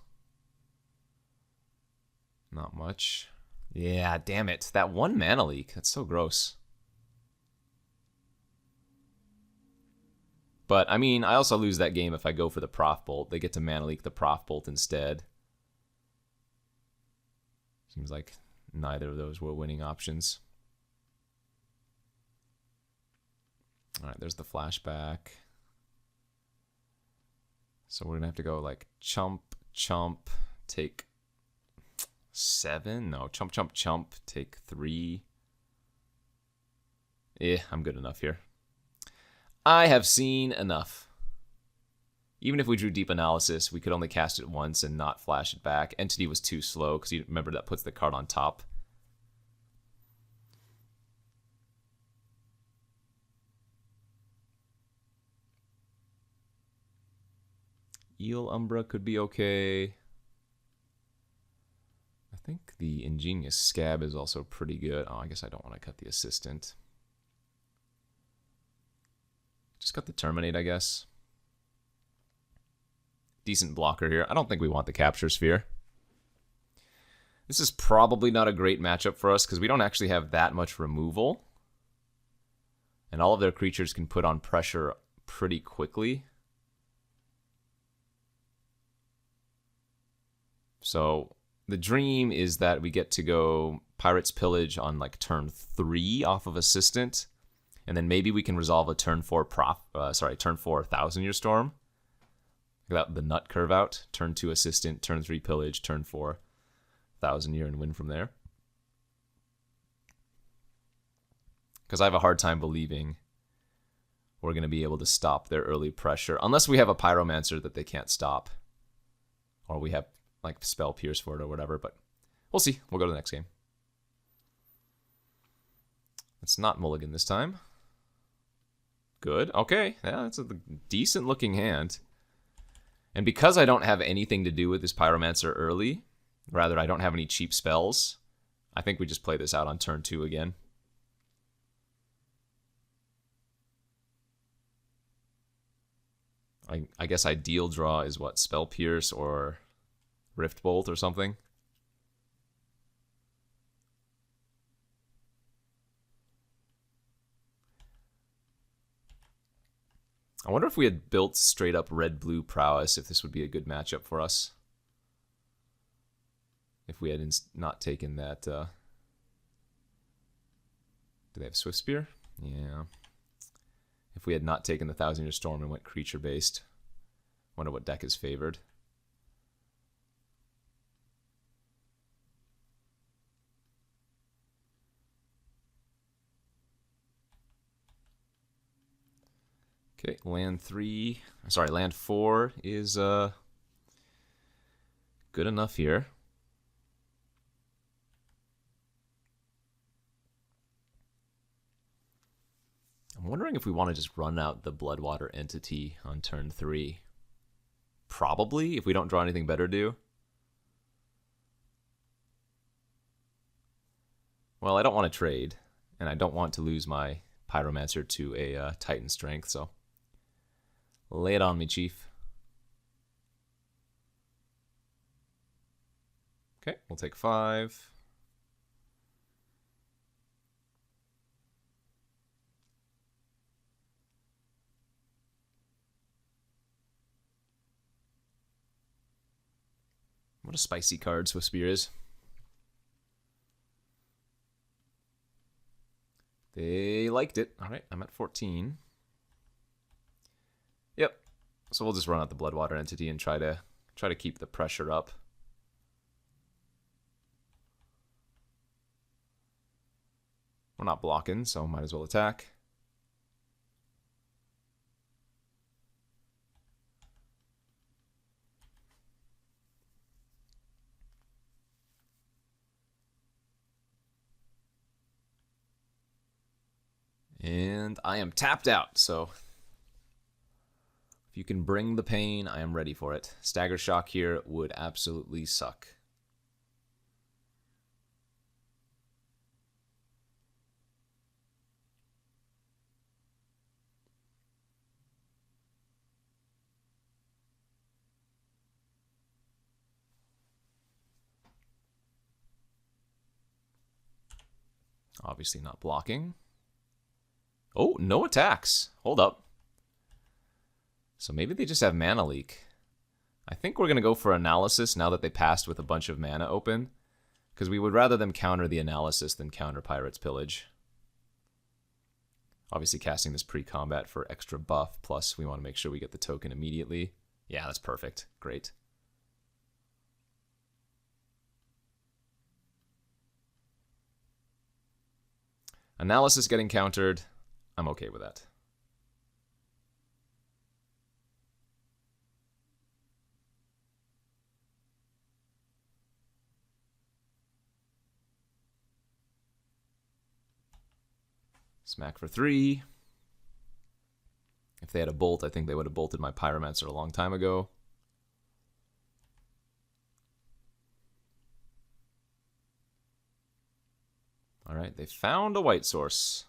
Not much. Yeah, damn it. That one mana leak. That's so gross. But, I mean, I also lose that game if I go for the Prof Bolt. They get to mana leak the Prof Bolt instead. Seems like neither of those were winning options. Alright, there's the flashback. So we're going to have to go like chump, chump, take 7? No, chump, chump, chump, take 3. Yeah, I'm good enough here. I have seen enough. Even if we drew Deep Analysis, we could only cast it once and not flash it back. Entity was too slow, because you remember that puts the card on top. Eel Umbra could be okay. I think the Ingenious Scab is also pretty good. Oh, I guess I don't want to cut the Assistant. Just cut the Terminate, I guess. Decent blocker here. I don't think we want the Capture Sphere. This is probably not a great matchup for us because we don't actually have that much removal. And all of their creatures can put on pressure pretty quickly. So the dream is that we get to go Pirate's Pillage on like turn 3 off of Assistant. And then maybe we can resolve a turn 4 turn 4 Thousand Year Storm. The nut curve out. Turn 2 Assistant, turn 3 Pillage, turn 4 Thousand Year, and win from there. Because I have a hard time believing we're going to be able to stop their early pressure. Unless we have a Pyromancer that they can't stop. Or we have like Spell Pierce for it or whatever. But we'll see. We'll go to the next game. It's not Mulligan this time. Good. Okay. Yeah, that's a decent looking hand. And because I don't have anything to do with this Pyromancer early, rather I don't have any cheap spells, I think we just play this out on turn 2 again. I guess ideal draw is what? Spell Pierce or Rift Bolt or something? I wonder if we had built straight up red-blue prowess, if this would be a good matchup for us. If we had not taken that... Do they have Swift Spear? Yeah. If we had not taken the Thousand Year Storm and went creature-based. Wonder what deck is favored. Okay, land 4 is good enough here. I'm wondering if we want to just run out the Bloodwater Entity on turn 3. Probably, if we don't draw anything better to. Well, I don't want to trade, and I don't want to lose my Pyromancer to a Titan Strength, so lay it on me, Chief. Okay, we'll take 5. What a spicy card Swift Spear is. They liked it. All right, I'm at 14. Yep. So we'll just run out the Bloodwater Entity and try to keep the pressure up. We're not blocking, so might as well attack. And I am tapped out, so if you can bring the pain, I am ready for it. Stagger Shock here would absolutely suck. Obviously not blocking. Oh, no attacks. Hold up. So maybe they just have mana leak. I think we're going to go for analysis now that they passed with a bunch of mana open, because we would rather them counter the analysis than counter Pirate's Pillage. Obviously casting this pre-combat for extra buff, plus we want to make sure we get the token immediately. Yeah, that's perfect. Great. Analysis getting countered. I'm okay with that. Smack for 3. If they had a bolt, I think they would have bolted my Pyromancer a long time ago. All right, they found a white source.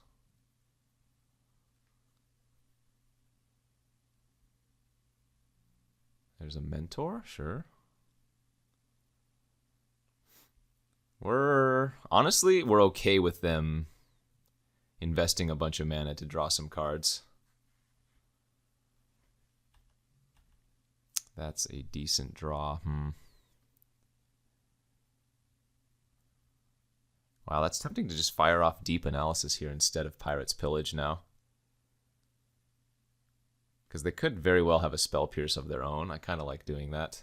There's a Mentor, sure. Honestly, we're okay with them investing a bunch of mana to draw some cards. That's a decent draw. Wow, that's tempting to just fire off Deep Analysis here instead of Pirate's Pillage now. Because they could very well have a Spell Pierce of their own. I kind of like doing that.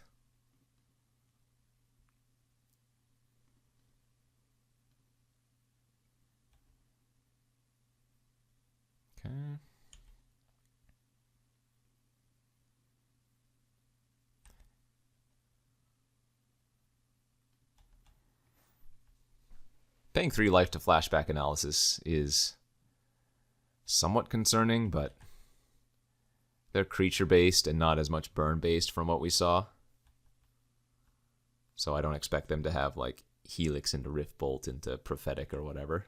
Okay. Paying 3 life to Flashback Analysis is somewhat concerning, but they're creature-based and not as much burn-based from what we saw. So I don't expect them to have, like, Helix into Rift Bolt into Prophetic or whatever.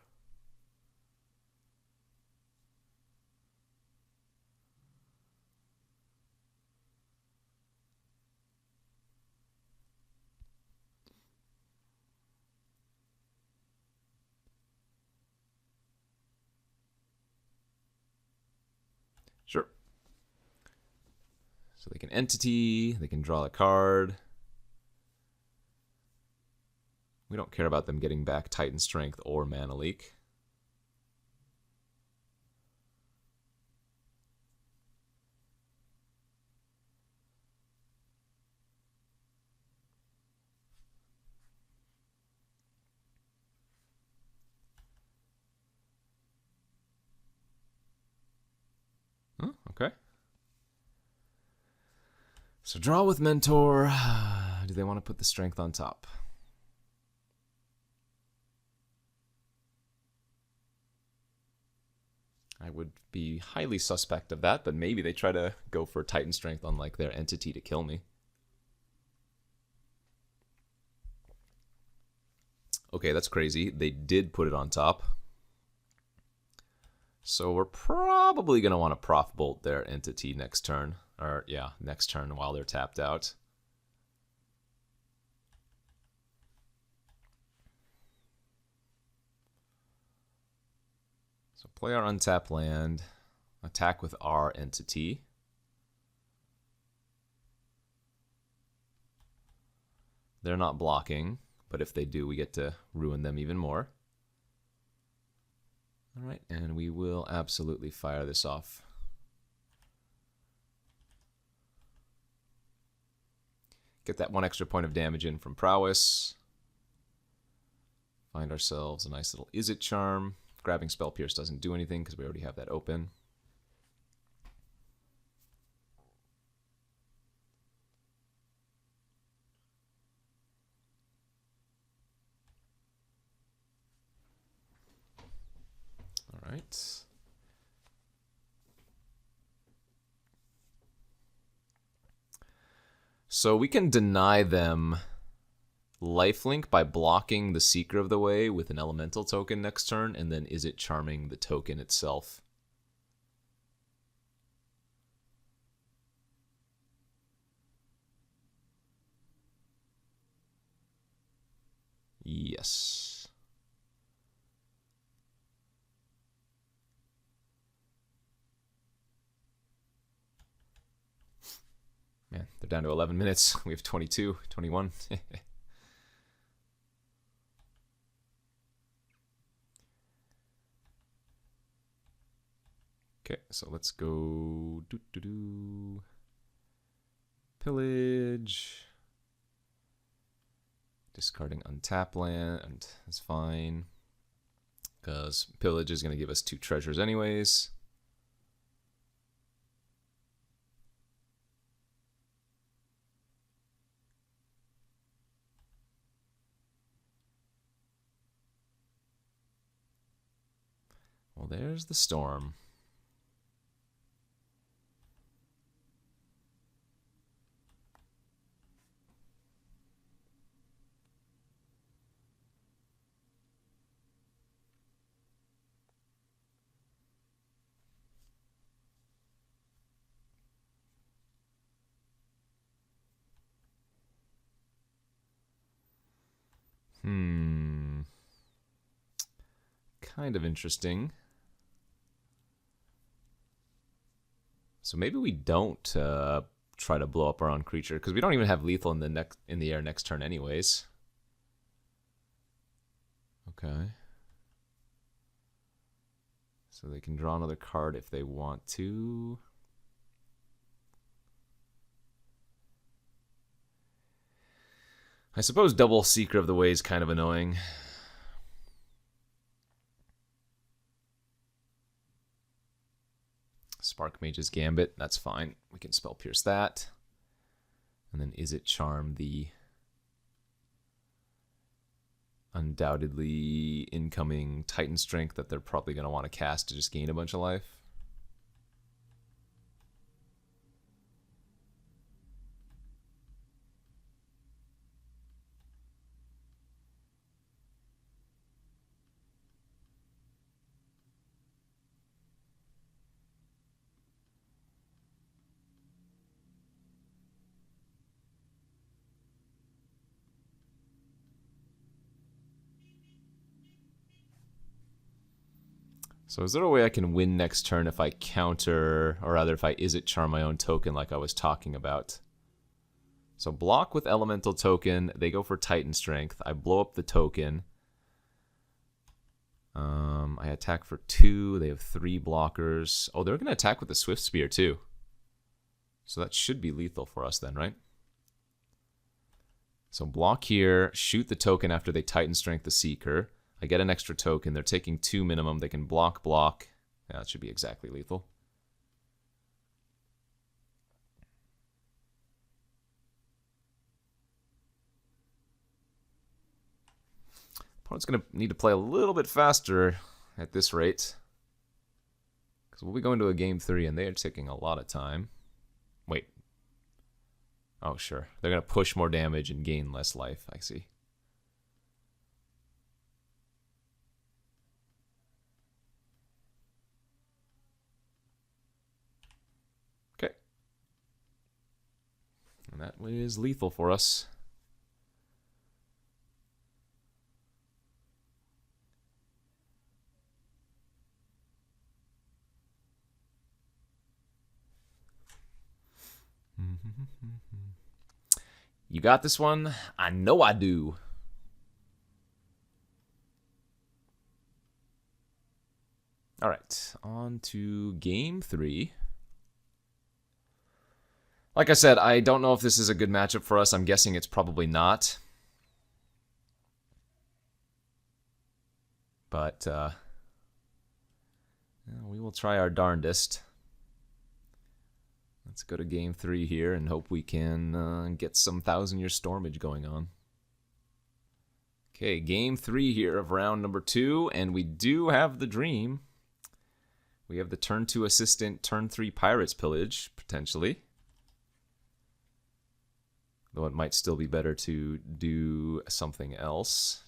Sure. So they can Entity, they can draw a card. We don't care about them getting back Titan Strength or Mana Leak. Okay. So draw with Mentor. Do they want to put the Strength on top? I would be highly suspect of that, but maybe they try to go for Titan Strength on like their Entity to kill me. Okay, that's crazy. They did put it on top. So we're probably going to want to Prof Bolt their Entity next turn. Or, yeah, next turn while they're tapped out. So play our untapped land. Attack with our Entity. They're not blocking, but if they do, we get to ruin them even more. All right, and we will absolutely fire this off. Get that 1 extra point of damage in from Prowess. Find ourselves a nice little Is It Charm. Grabbing Spell Pierce doesn't do anything because we already have that open. All right. So we can deny them lifelink by blocking the Seeker of the Way with an elemental token next turn, and then is it charming the token itself? Yes. Man, they're down to 11 minutes. We have 22, 21. Okay, so let's go pillage. Discarding untap land is fine, because pillage is going to give us 2 treasures anyways. Well, there's the storm. Kind of interesting. So maybe we don't try to blow up our own creature, because we don't even have lethal in the air next turn anyways. Okay. So they can draw another card if they want to. I suppose double Seeker of the Way is kind of annoying. Spark Mage's Gambit, that's fine. We can Spell Pierce that. And then is it Charm the undoubtedly incoming Titan Strength that they're probably going to want to cast to just gain a bunch of life? So is there a way I can win next turn if I counter, or rather if I Is It Charm my own token like I was talking about? So block with Elemental Token, they go for Titan Strength, I blow up the token. I attack for 2, they have 3 blockers. Oh, they're going to attack with the Swift Spear too. So that should be lethal for us then, right? So block here, shoot the token after they Titan Strength the Seeker. I get an extra token. They're taking 2 minimum. They can block. Yeah, that should be exactly lethal. Opponent's going to need to play a little bit faster at this rate, because we'll be going to a game 3, and they are taking a lot of time. Wait. Oh, sure. They're going to push more damage and gain less life. I see. And that is lethal for us. You got this one? I know I do. All right, on to game 3. Like I said, I don't know if this is a good matchup for us. I'm guessing it's probably not. But we will try our darndest. Let's go to game 3 here and hope we can get some 1,000-year stormage going on. Okay, game 3 here of round number 2, and we do have the dream. We have the turn 2 assistant, turn 3 pirates pillage, potentially. Though it might still be better to do something else.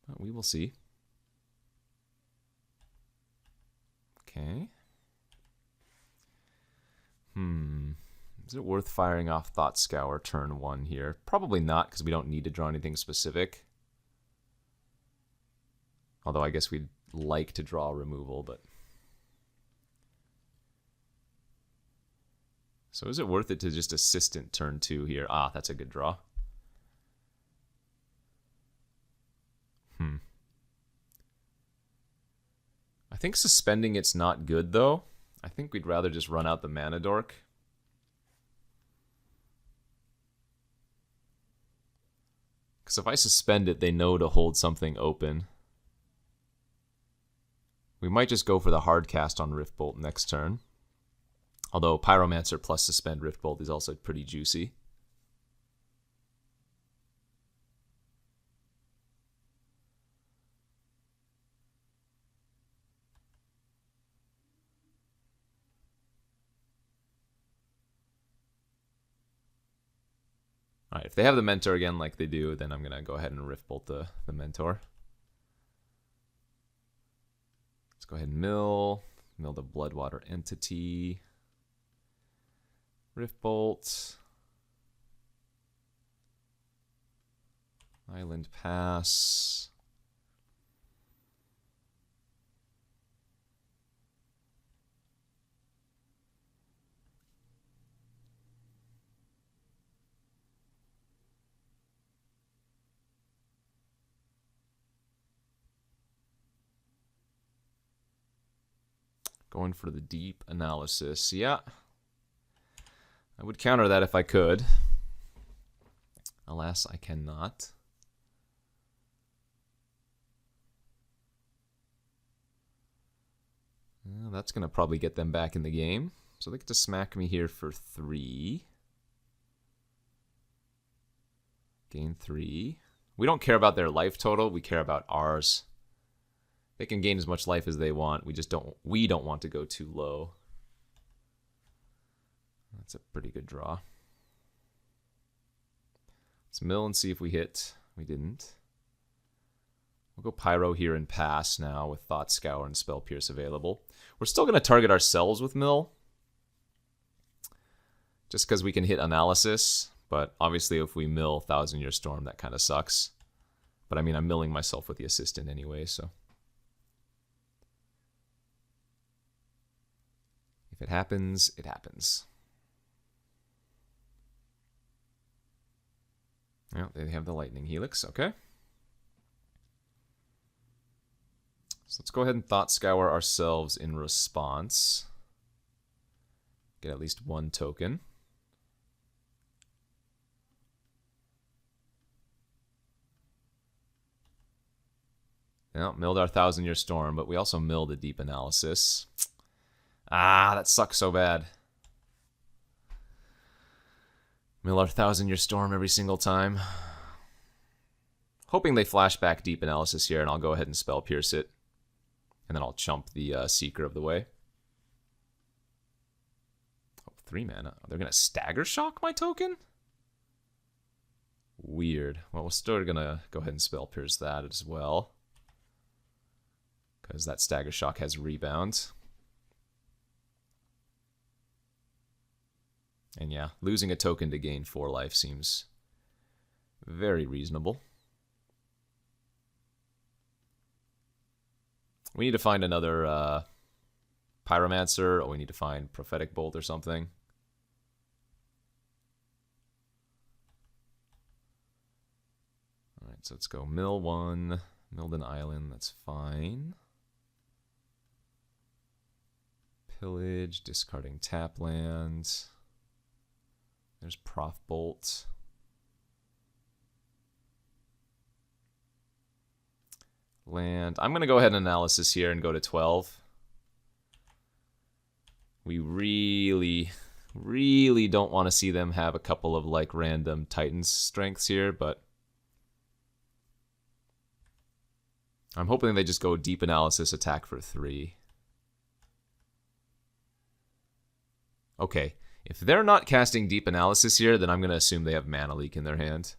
But we will see. Okay. Is it worth firing off Thought Scour turn 1 here? Probably not, because we don't need to draw anything specific. Although I guess we'd like to draw removal, but... So is it worth it to just Assistant turn 2 here? Ah, that's a good draw. I think suspending it's not good, though. I think we'd rather just run out the Mana Dork. Because if I suspend it, they know to hold something open. We might just go for the hard cast on Riftbolt next turn. Although Pyromancer plus suspend Riftbolt is also pretty juicy. Alright, if they have the Mentor again like they do, then I'm going to go ahead and Riftbolt the Mentor. Let's go ahead and mill the Bloodwater Entity. Riftbolt. Island Pass. Going for the Deep Analysis. Yeah. I would counter that if I could. Alas, I cannot. Well, that's going to probably get them back in the game. So they get to smack me here for 3. Gain 3. We don't care about their life total. We care about ours. They can gain as much life as they want. We don't want to go too low. That's a pretty good draw. Let's mill and see if we hit. We didn't. We'll go Pyro here and pass now with Thought Scour and Spell Pierce available. We're still going to target ourselves with mill. Just because we can hit Analysis. But obviously if we mill Thousand Year Storm, that kind of sucks. But I mean, I'm milling myself with the Assistant anyway, so... If it happens, it happens. Well, they have the Lightning Helix, okay. So let's go ahead and Thought Scour ourselves in response. Get at least 1 token. Well, milled our Thousand Year Storm, but we also milled a Deep Analysis. Ah, that sucks so bad. Mill our Thousand Year Storm every single time. Hoping they flash back Deep Analysis here, and I'll go ahead and Spell Pierce it. And then I'll chump the Seeker of the Way. Oh, 3 mana. They're going to Stagger Shock my token? Weird. Well, we're still going to go ahead and Spell Pierce that as well. Because that Stagger Shock has Rebound. And yeah, losing a token to gain 4 life seems very reasonable. We need to find another Pyromancer, or we need to find Prophetic Bolt or something. Alright, so let's go mill 1, Milden Island, that's fine. Pillage, discarding tap land. There's Prof Bolt. Land. I'm going to go ahead and Analysis here and go to 12. We really don't want to see them have a couple of like random Titans strengths here, but I'm hoping they just go Deep Analysis, attack for 3. Okay. If they're not casting Deep Analysis here, then I'm going to assume they have Mana Leak in their hand.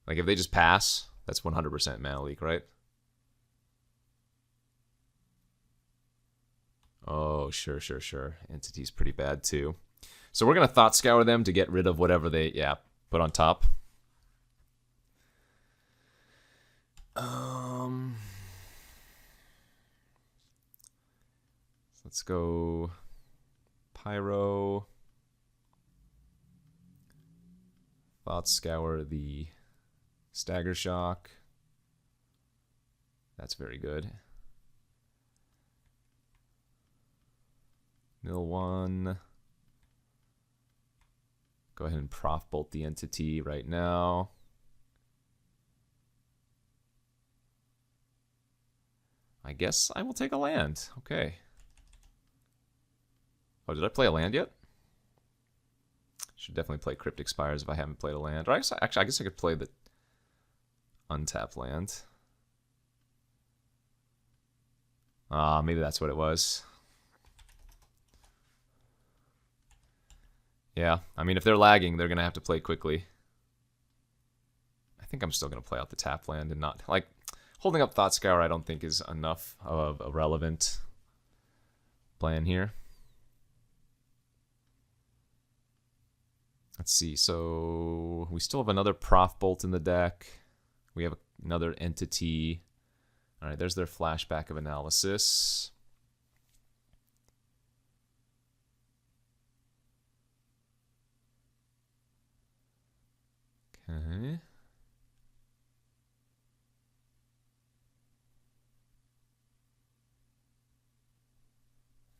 Like, if they just pass, that's 100% Mana Leak, right? Oh, sure. Entity's pretty bad, too. So we're going to Thought Scour them to get rid of whatever they, put on top. Let's go Pyro. Thought Scour the Stagger Shock. That's very good. Mill 1. Go ahead and Prof Bolt the Entity right now. I guess I will take a land. Okay. Oh, did I play a land yet? Should definitely play Cryptic Spires if I haven't played a land. Or I guess I could play the untapped land. Maybe that's what it was. Yeah, I mean, if they're lagging, they're going to have to play quickly. I think I'm still going to play out the tap land and not... Like, holding up Thought Scour I don't think is enough of a relevant plan here. Let's see, so we still have another Prof Bolt in the deck. We have another Entity. All right, there's their Flashback of Analysis. Okay.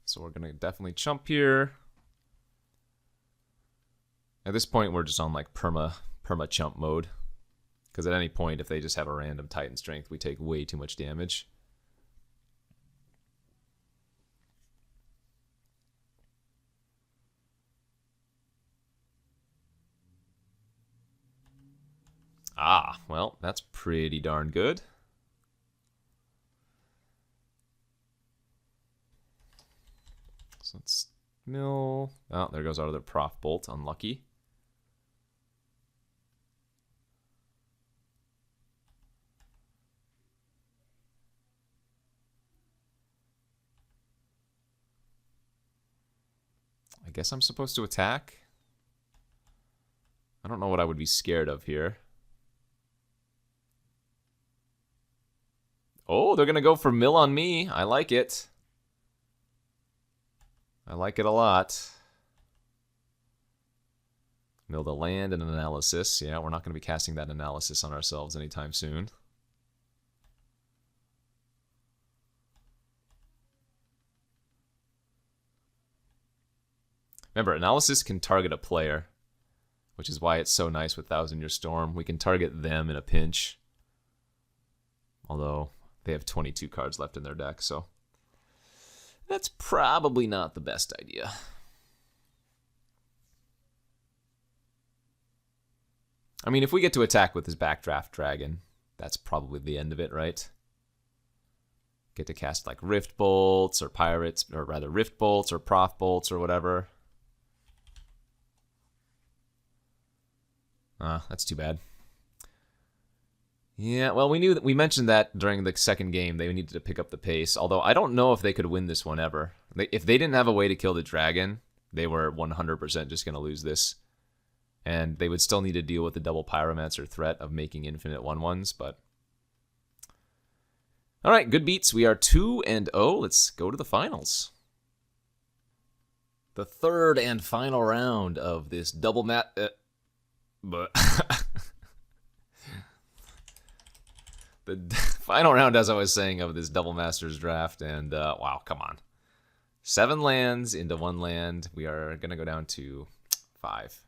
So we're going to definitely chump here. At this point, we're just on like perma chump mode. Because at any point, if they just have a random Titan Strength, we take way too much damage. Ah, well, that's pretty darn good. So let's mill. Oh, there goes our other Prof Bolt. Unlucky. I guess I'm supposed to attack. I don't know what I would be scared of here. Oh, they're going to go for mill on me. I like it. I like it a lot. Mill the land and an analysis. Yeah, we're not going to be casting that analysis on ourselves anytime soon. Remember, analysis can target a player, which is why it's so nice with Thousand Year Storm. We can target them in a pinch. Although they have 22 cards left in their deck, so that's probably not the best idea. I mean, if we get to attack with his Backdraft Dragon, that's probably the end of it, right? Get to cast like Rift Bolts or Pirates, or rather Rift Bolts or Prof Bolts or whatever. That's too bad. Yeah, well, we mentioned that during the second game they needed to pick up the pace. Although I don't know if they could win this one ever. If they didn't have a way to kill the dragon, they were 100% just going to lose this, and they would still need to deal with the double Pyromancer threat of making infinite 1/1s. But all right, good beats. We are 2-0. Let's go to the finals. The third and final round of this double but the final round, as I was saying, of this Double Masters draft, and wow, come on. 7 lands into 1 land. We are going to go down to 5.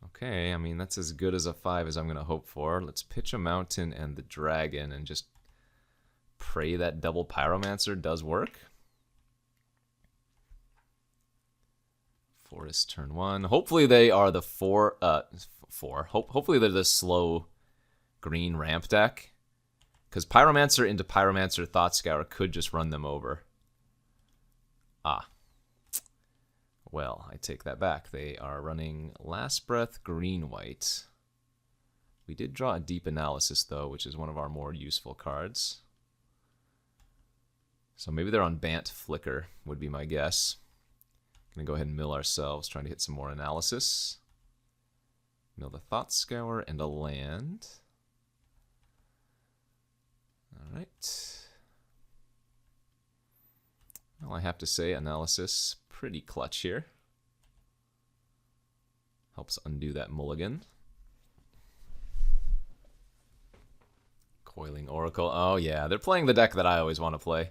Okay, I mean, that's as good as a 5 as I'm going to hope for. Let's pitch a mountain and the dragon and just pray that double Pyromancer does work. Forest turn 1. Hopefully they are the 4. Hopefully they're the slow green ramp deck, Because Pyromancer into Pyromancer Thought Scour could just run them over. Ah. Well, I take that back. They are running Last Breath green-white. We did draw a Deep Analysis, though, which is one of our more useful cards. So maybe they're on Bant Flicker, would be my guess. Gonna go ahead and mill ourselves, trying to hit some more analysis. Mill the Thought Scour and a land. Alright. Well, I have to say, analysis, pretty clutch here. Helps undo that mulligan. Coiling Oracle. Oh yeah, they're playing the deck that I always want to play.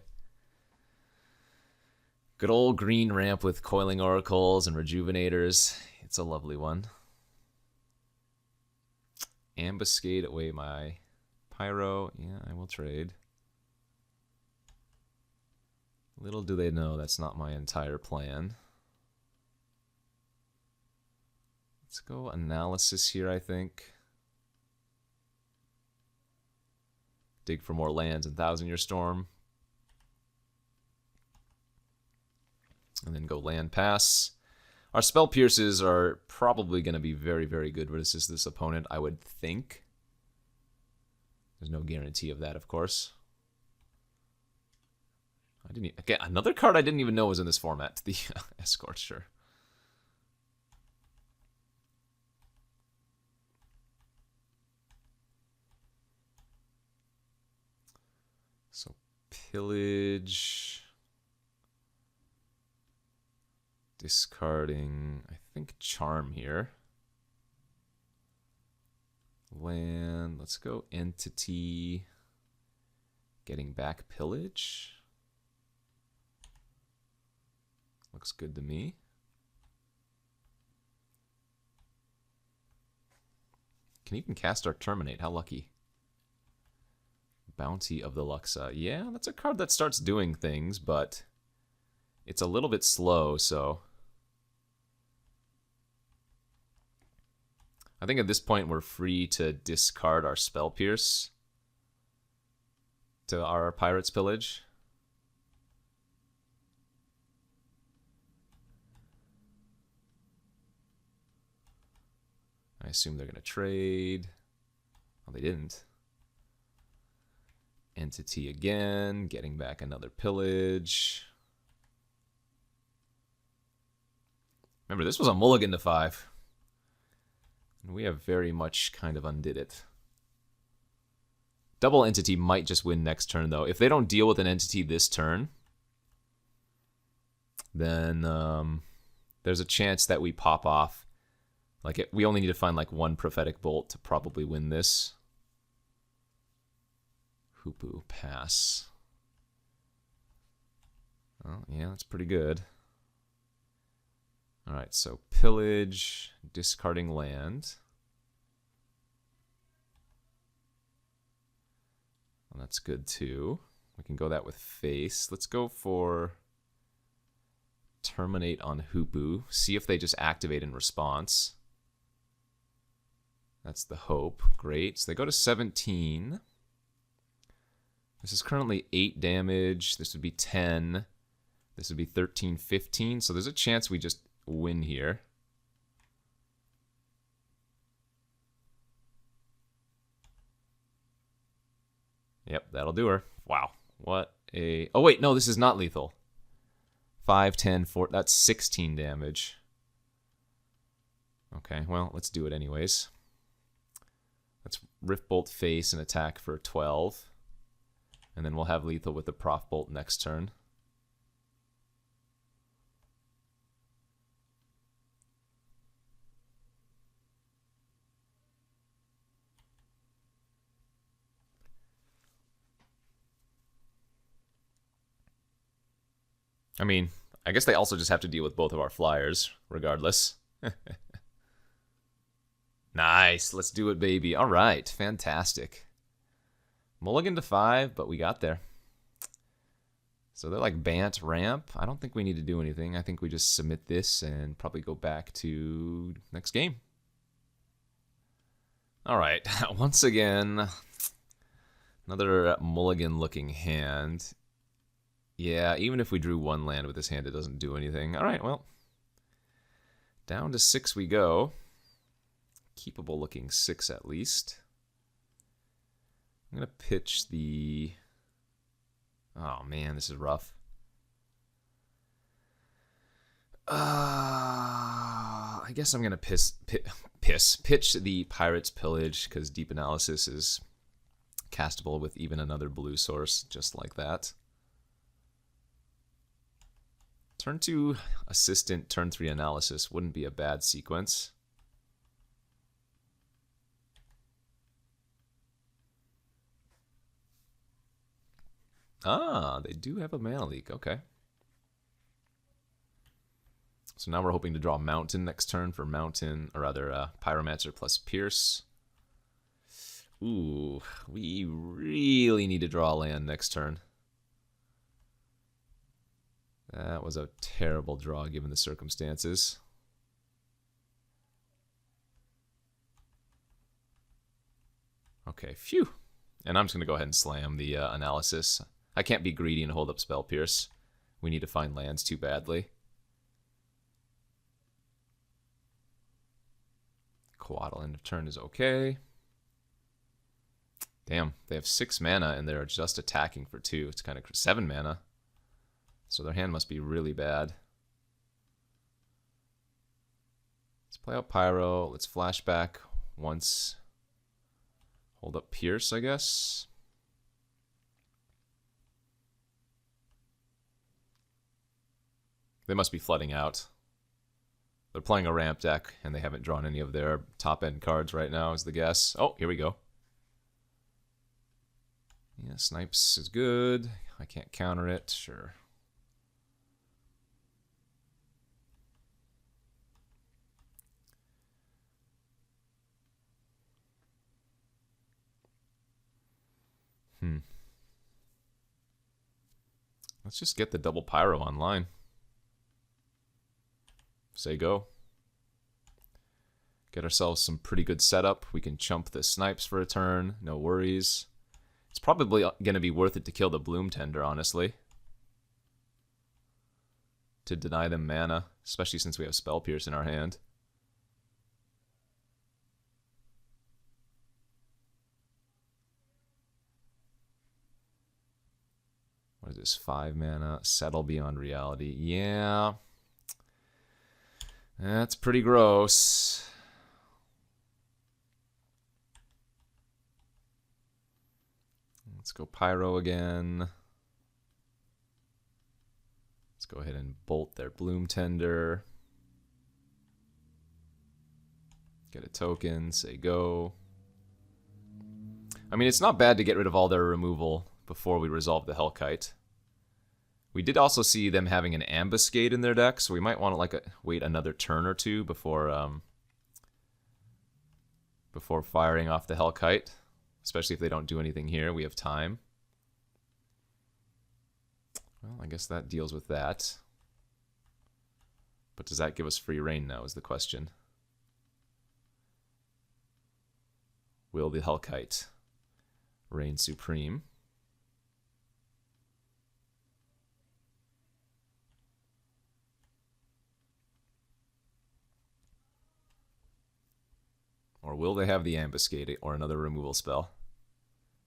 Good old green ramp with Coiling Oracles and Rejuvenators. It's a lovely one. Ambuscade away my Pyro. Yeah, I will trade. Little do they know that's not my entire plan. Let's go analysis here, I think. Dig for more lands in Thousand Year Storm. And then go land pass. Our Spell Pierces are probably going to be very, very good versus this opponent, I would think. There's no guarantee of that, of course. Again, another card I didn't even know was in this format. The Escort, sure. So, Pillage. Discarding, I think, Charm here. Land, let's go Entity. Getting back Pillage. Looks good to me. Can even cast our Terminate, how lucky. Bounty of the Luxa. Yeah, that's a card that starts doing things, but it's a little bit slow, so I think at this point we're free to discard our Spell Pierce to our Pirate's Pillage. I assume they're going to trade. Well, they didn't. Entity again, getting back another Pillage. Remember, this was a mulligan to 5. And we have very much kind of undid it. Double Entity might just win next turn, though. If they don't deal with an entity this turn, then there's a chance that we pop off. Like, we only need to find, like, one Prophetic Bolt to probably win this. Hoopu, pass. Oh, yeah, that's pretty good. Alright, so Pillage, discarding land. Well, that's good too. We can go that with Face. Let's go for Terminate on Hoopu. See if they just activate in response. That's the hope. Great. So they go to 17. This is currently 8 damage. This would be 10. This would be 13, 15. So there's a chance we just win here. Yep, that'll do her. Wow. What a... Oh, wait. No, this is not lethal. 5, 10, 4... That's 16 damage. Okay, well, let's do it anyways. Let's Rift Bolt Face and attack for 12. And then we'll have lethal with the Prof Bolt next turn. I mean, I guess they also just have to deal with both of our flyers, regardless. Nice, let's do it, baby. All right, fantastic. Mulligan to 5, but we got there. So they're like Bant ramp. I don't think we need to do anything. I think we just submit this and probably go back to next game. All right, once again, Another mulligan-looking hand. Yeah, even if we drew one land with this hand, it doesn't do anything. All right, well. Down to 6 we go. Keepable looking 6 at least. I'm going to pitch the... Oh, man, this is rough. I guess I'm going to pitch the Pirate's Pillage, because Deep Analysis is castable with even another blue source, just like that. Turn 2 Assistant, turn 3 Analysis wouldn't be a bad sequence. Ah, they do have a mana leak, okay. So now we're hoping to draw Mountain next turn for Mountain, or rather Pyromancer plus Pierce. Ooh, we really need to draw a land next turn. That was a terrible draw given the circumstances. Okay, phew. And I'm just going to go ahead and slam the Analysis. I can't be greedy and hold up Spell Pierce. We need to find lands too badly. Coatl end of turn is okay. Damn, they have 6 mana and they're just attacking for 2. It's kind of 7 mana. So their hand must be really bad. Let's play out Pyro. Let's flashback once. Hold up Pierce, I guess. They must be flooding out. They're playing a ramp deck, and they haven't drawn any of their top-end cards right now, is the guess. Oh, here we go. Yeah, Snipes is good. I can't counter it. Sure. Let's just get the double Pyro online. Say go. Get ourselves some pretty good setup. We can chump the Snipes for a turn. No worries. It's probably going to be worth it to kill the Bloom Tender, honestly. To deny them mana, especially since we have Spell Pierce in our hand. What is this? 5 mana. Settle Beyond Reality. Yeah. That's pretty gross. Let's go Pyro again. Let's go ahead and bolt their Bloom Tender. Get a token, say go. I mean, it's not bad to get rid of all their removal before we resolve the Hellkite. We did also see them having an Ambuscade in their deck, so we might want to wait another turn or two before firing off the Hellkite. Especially if they don't do anything here, we have time. Well, I guess that deals with that. But does that give us free reign now is the question. Will the Hellkite reign supreme? Or will they have the Ambuscade or another removal spell?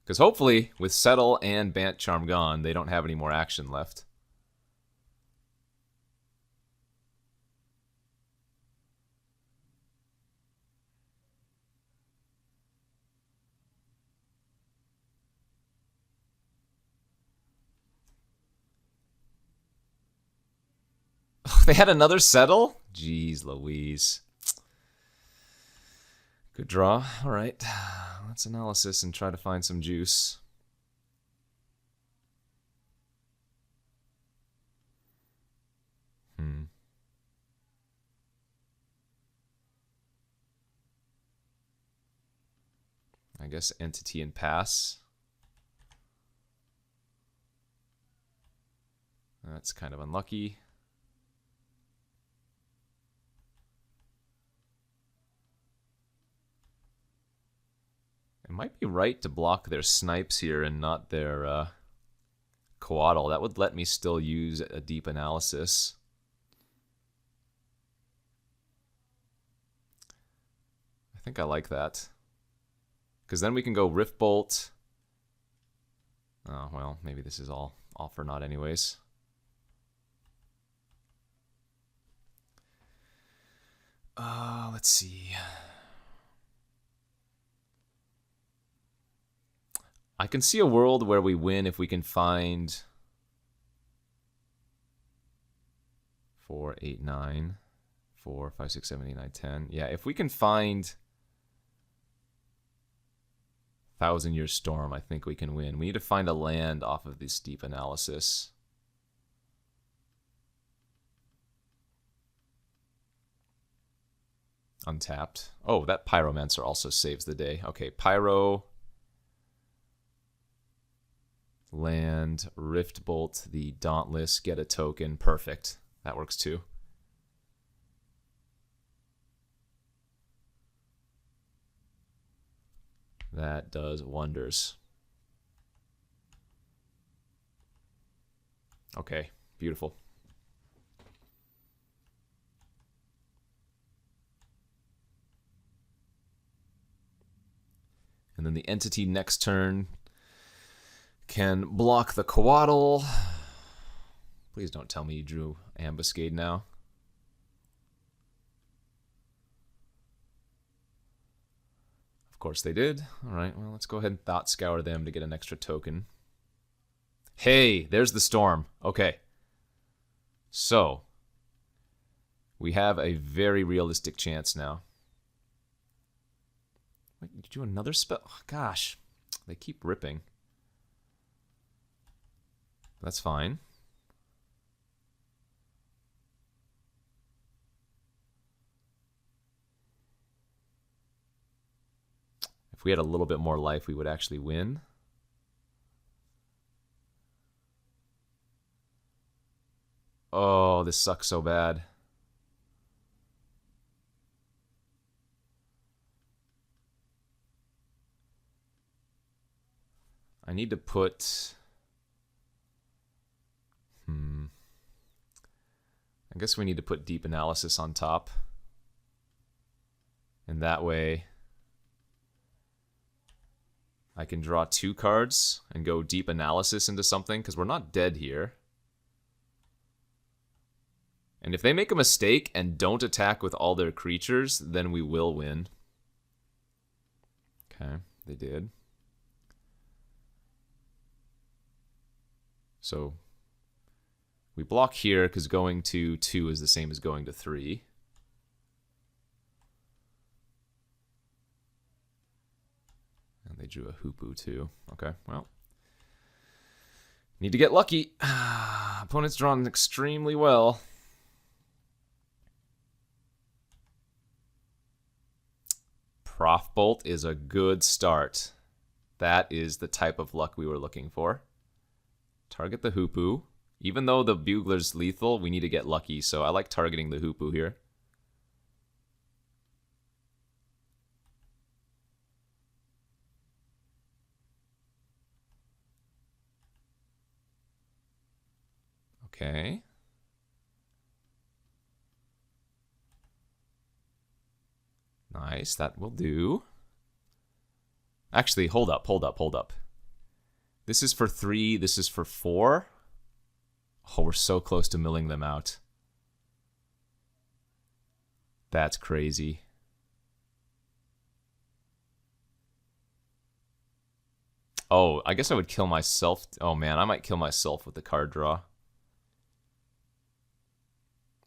Because hopefully, with Settle and Bant Charm gone, they don't have any more action left. They had another Settle? Jeez Louise. Good draw. All right. Let's Analysis and try to find some juice. I guess Entity and pass. That's kind of unlucky. might be right to block their snipes here and not their coatl. That would let me still use a deep analysis. I think I like that. Because then we can go Rift Bolt. Oh, well, maybe this is all for naught anyways. Let's see. I can see a world where we win if we can find 4, 8, 9, 4, 5, 6, 7, 8, 9, 10. Yeah, if we can find 1,000 Year Storm, I think we can win. We need to find a land off of this deep analysis. Untapped. Oh, that Pyromancer also saves the day. Okay, Pyro, land, Rift Bolt, the Dauntless, get a token. Perfect. That works too. That does wonders. Okay, beautiful. And then the entity next turn can block the coatl. Please don't tell me you drew Ambuscade now. Of course they did. All right, well, let's go ahead and Thought Scour them to get an extra token. Hey, there's the storm. Okay. So, we have a very realistic chance now. Wait, did you do another spell? Oh, gosh, they keep ripping. That's fine. If we had a little bit more life, we would actually win. Oh, this sucks so bad. I need to put... I guess we need to put Deep Analysis on top. And that way I can draw 2 cards and go Deep Analysis into something, because we're not dead here. And if they make a mistake and don't attack with all their creatures, then we will win. Okay, they did. So we block here because going to 2 is the same as going to 3. And they drew a Hoopu too. Okay, well. Need to get lucky. Opponent's drawn extremely well. Prof Bolt is a good start. That is the type of luck we were looking for. Target the Hoopu. Even though the Bugler's lethal, we need to get lucky, so I like targeting the Hoopu here. Okay. Nice, that will do. Actually, hold up. This is for 3, this is for 4. Oh, we're so close to milling them out. That's crazy. Oh, I guess I would kill myself. Oh man, I might kill myself with the card draw.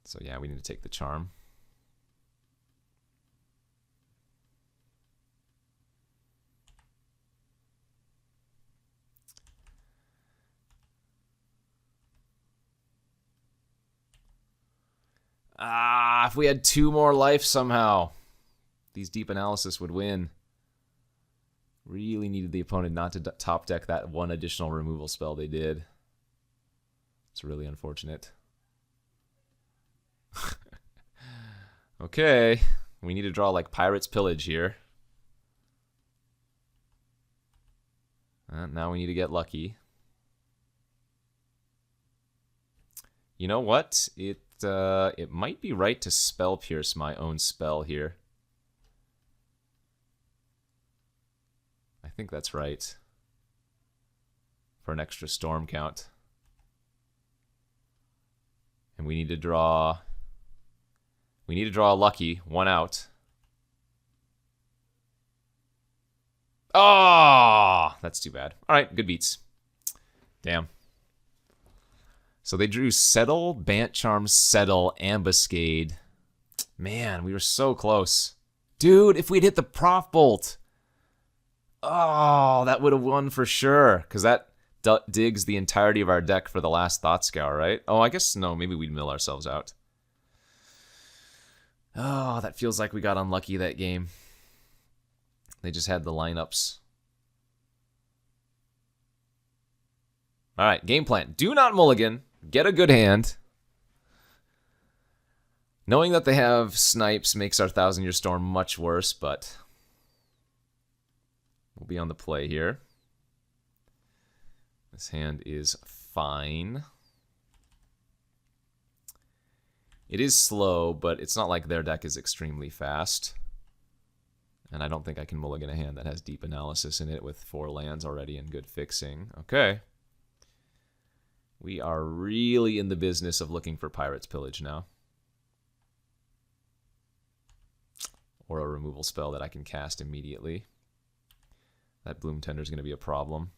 So yeah, we need to take the charm. Ah, if we had 2 more life somehow, these Deep Analysis would win. Really needed the opponent not to top deck that 1 additional removal spell they did. It's really unfortunate. Okay, we need to draw like Pirate's Pillage here. Now we need to get lucky. You know what? It might be right to spell pierce my own spell here. I think that's right. For an extra storm count. And we need to draw... We need to draw a lucky. 1 out. Oh! That's too bad. Alright, good beats. Damn. So they drew Settle, Bant Charm, Settle, Ambuscade. Man, we were so close. Dude, if we'd hit the Prof Bolt. Oh, that would have won for sure. Because that digs the entirety of our deck for the last Thought Scour, right? Oh, I guess no. Maybe we'd mill ourselves out. Oh, that feels like we got unlucky that game. They just had the lineups. All right, game plan. Do not mulligan. Get a good hand. Knowing that they have snipes makes our 1,000-Year Storm much worse, but we'll be on the play here. This hand is fine. It is slow, but it's not like their deck is extremely fast. And I don't think I can mulligan a hand that has deep analysis in it with 4 lands already and good fixing. Okay. We are really in the business of looking for Pirate's Pillage now. Or a removal spell that I can cast immediately. That Bloom Tender is going to be a problem.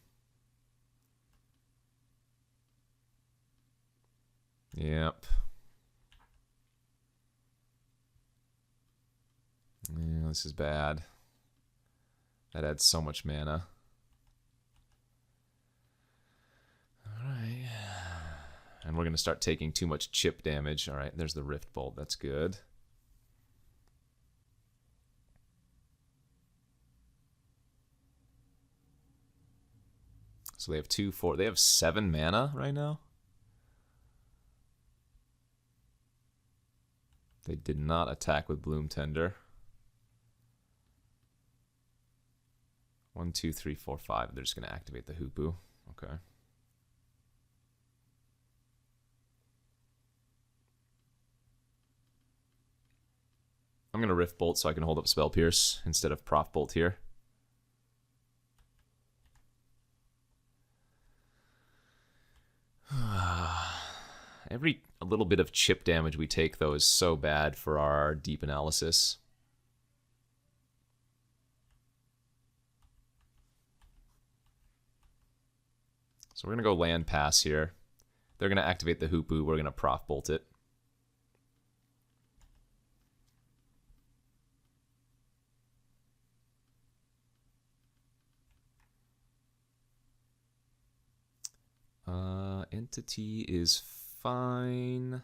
Yep. Yeah, this is bad. That adds so much mana. Alright. And we're going to start taking too much chip damage. Alright, there's the Rift Bolt. That's good. So they have 2, 4. They have 7 mana right now. They did not attack with Bloom Tender. 1, 2, 3, 4, 5. They're just going to activate the Hoopu. Okay. I'm going to Rift Bolt so I can hold up Spell Pierce instead of Prof Bolt here. Every little bit of chip damage we take, though, is so bad for our deep analysis. So we're going to go land pass here. They're going to activate the Hoopu. We're going to Prof Bolt it. Entity is fine.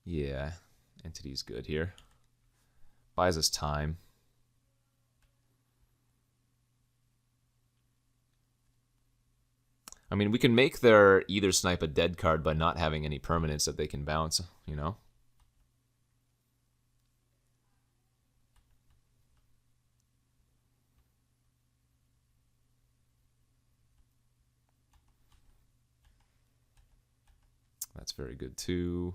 Yeah, Entity's good here. Buys us time. I mean, we can make their either snipe a dead card by not having any permanents that they can bounce, you know? That's very good too.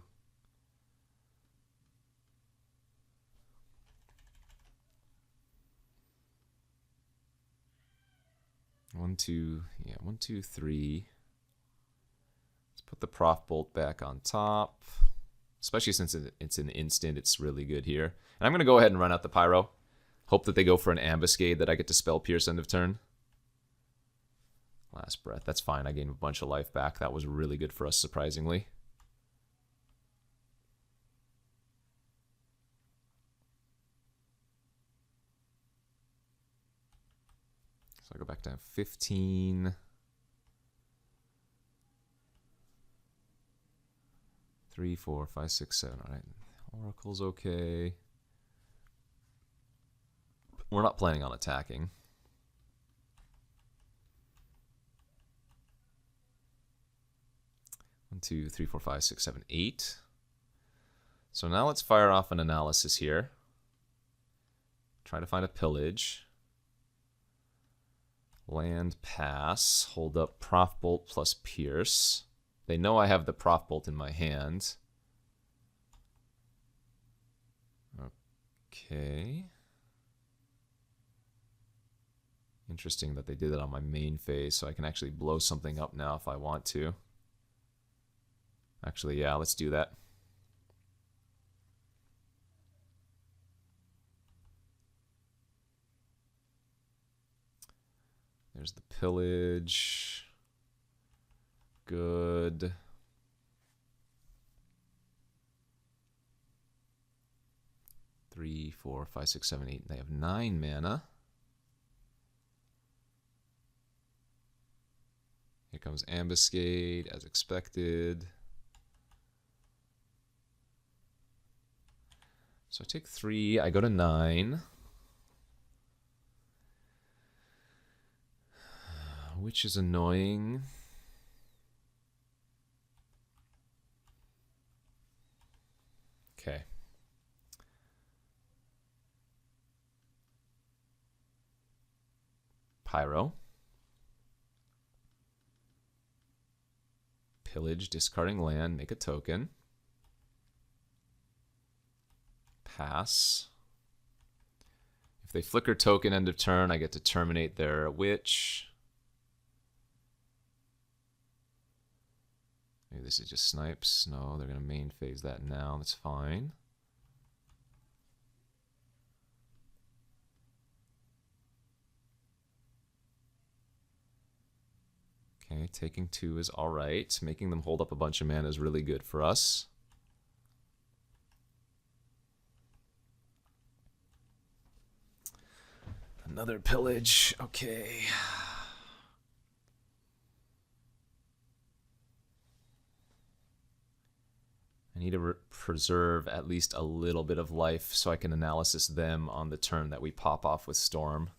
One, two, yeah, 1, 2, 3. Let's put the Prof Bolt back on top. Especially since it's an instant, it's really good here. And I'm going to go ahead and run out the Pyro. Hope that they go for an Ambuscade that I get to Spell Pierce end of turn. Last breath. That's fine. I gained a bunch of life back. That was really good for us, surprisingly. So I go back down 15. 3, 4, 5, 6, 7. All right. Oracle's okay. We're not planning on attacking. One, 2, 3, 4, 5, 6, 7, 8. So now let's fire off an analysis here. Try to find a pillage. Land pass. Hold up Prof Bolt plus Pierce. They know I have the Prof Bolt in my hand. Okay. Interesting that they did it on my main phase, so I can actually blow something up now if I want to. Actually, yeah, let's do that. There's the pillage. Good. Three, 4, 5, 6, 7, 8. They have 9 mana. Here comes Ambuscade, as expected. So I take 3, I go to 9. Which is annoying. Okay. Pyro. Pillage, discarding land, make a token. Pass. If they flicker token end of turn, I get to terminate their witch. Maybe this is just snipes. No, they're going to main phase that now. That's fine. Okay, taking 2 is alright. Making them hold up a bunch of mana is really good for us. Another pillage. Okay. I need to preserve at least a little bit of life so I can analysis them on the turn that we pop off with Storm.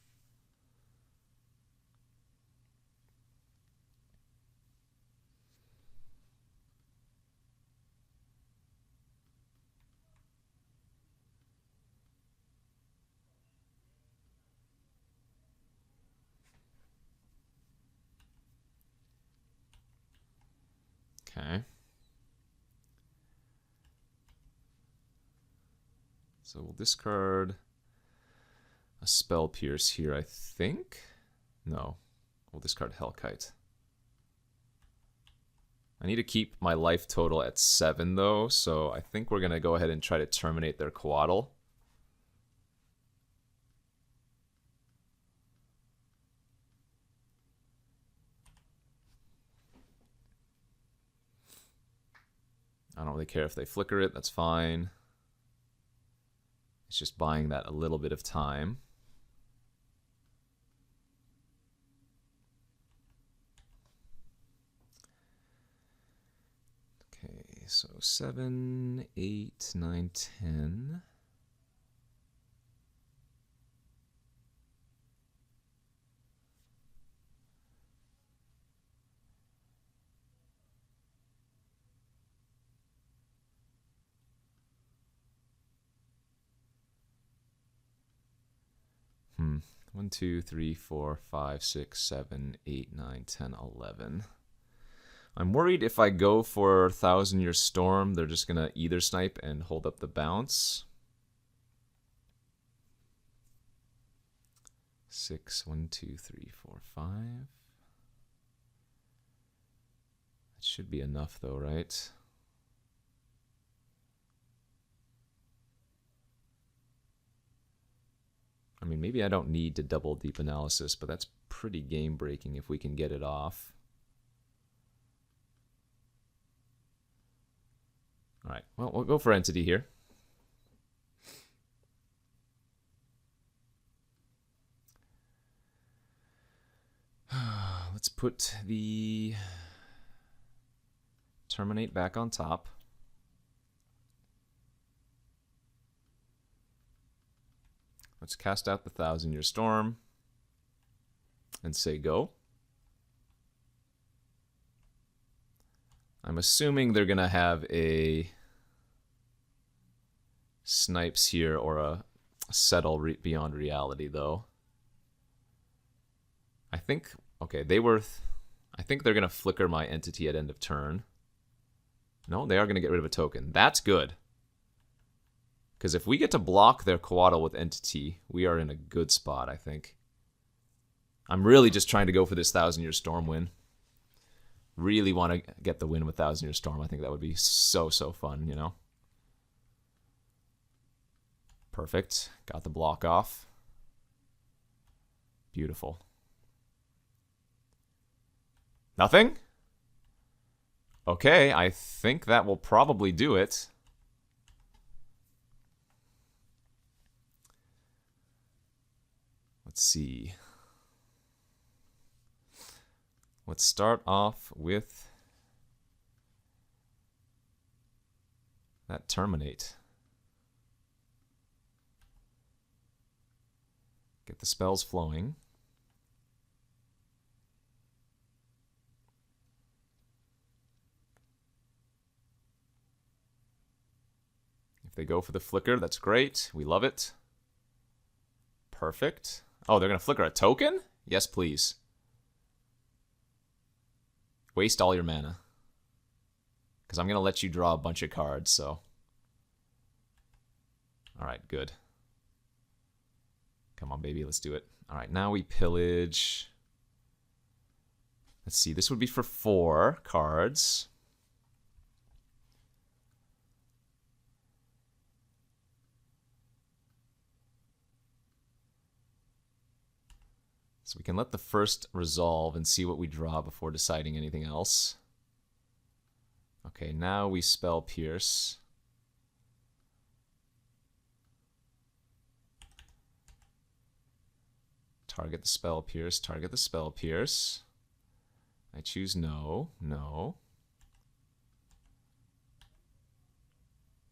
Okay. So we'll discard a Spell Pierce here, I think. No, we'll discard Hellkite. I need to keep my life total at 7 though, so I think we're going to go ahead and try to terminate their Coatl. I don't really care if they flicker it, that's fine. It's just buying that a little bit of time. Okay, so 7, 8, 9, 10. Hmm. 1, 2, 3, 4, 5, 6, 7, 8, 9, 10, 11. I'm worried if I go for Thousand Year Storm, they're just going to either snipe and hold up the bounce. 6, 1, 2, 3, 4, 5. That should be enough though, right? I mean, maybe I don't need to double deep analysis, but that's pretty game breaking if we can get it off. All right, well, we'll go for Entity here. Let's put the Terminate back on top. Let's cast out the Thousand Year Storm and say go. I'm assuming they're going to have a Snipes here or a Settle Beyond Reality, though. I think, okay, they were, I think they're going to flicker my entity at end of turn. No, they are going to get rid of a token. That's good. Because if we get to block their Coatl with entity, we are in a good spot, I think. I'm really just trying to go for this 1,000-Year Storm win. Really want to get the win with 1,000-Year Storm. I think that would be so, so fun, you know? Perfect. Got the block off. Beautiful. Nothing? Okay, I think that will probably do it. Let's see. Let's start off with that terminate. Get the spells flowing. If they go for the flicker, that's great. We love it. Perfect. Oh, they're going to flicker a token? Yes, please. Waste all your mana. Because I'm going to let you draw a bunch of cards, so. Alright, good. Come on, baby, let's do it. Alright, now we pillage. Let's see, this would be for 4 cards. So we can let the first resolve and see what we draw before deciding anything else. Okay, now we spell Pierce. Target the spell Pierce, target the spell Pierce. I choose no, no.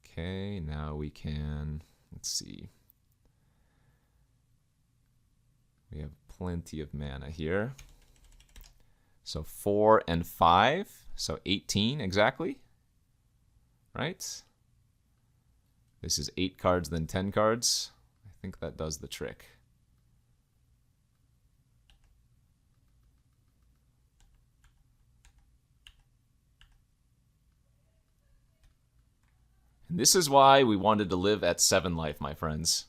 Okay, now we can, let's see. We have plenty of mana here. So 4 and 5, so 18 exactly, right? This is 8 cards, then 10 cards. I think that does the trick. And this is why we wanted to live at 7 life, my friends.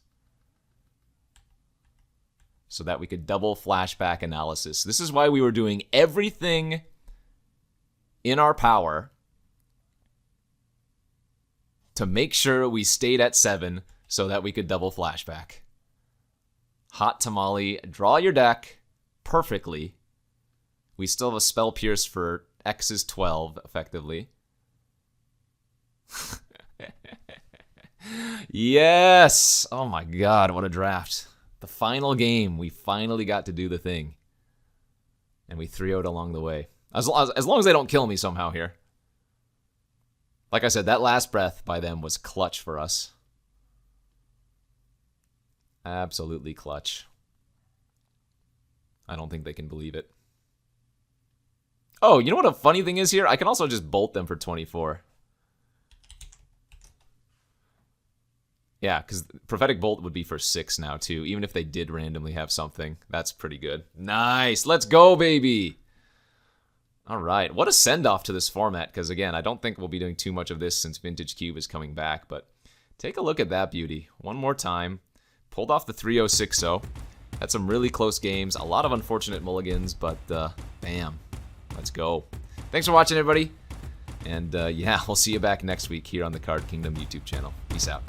So that we could double flashback analysis. This is why we were doing everything in our power to make sure we stayed at 7 so that we could double flashback. Hot tamale, draw your deck perfectly. We still have a spell pierce for X is 12, effectively. Yes! Oh my god, what a draft. The final game, we finally got to do the thing. And we 3-0'd along the way. As long as they don't kill me somehow here. Like I said, that last breath by them was clutch for us. Absolutely clutch. I don't think they can believe it. Oh, you know what a funny thing is here? I can also just bolt them for 24. Yeah, because Prophetic Bolt would be for 6 now, too. Even if they did randomly have something. That's pretty good. Nice! Let's go, baby! Alright, what a send-off to this format. Because, again, I don't think we'll be doing too much of this since Vintage Cube is coming back. But take a look at that beauty. One more time. Pulled off the 3-0, 6-0. Had some really close games. A lot of unfortunate mulligans, but bam. Let's go. Thanks for watching, everybody. And, yeah, we'll see you back next week here on the Card Kingdom YouTube channel. Peace out.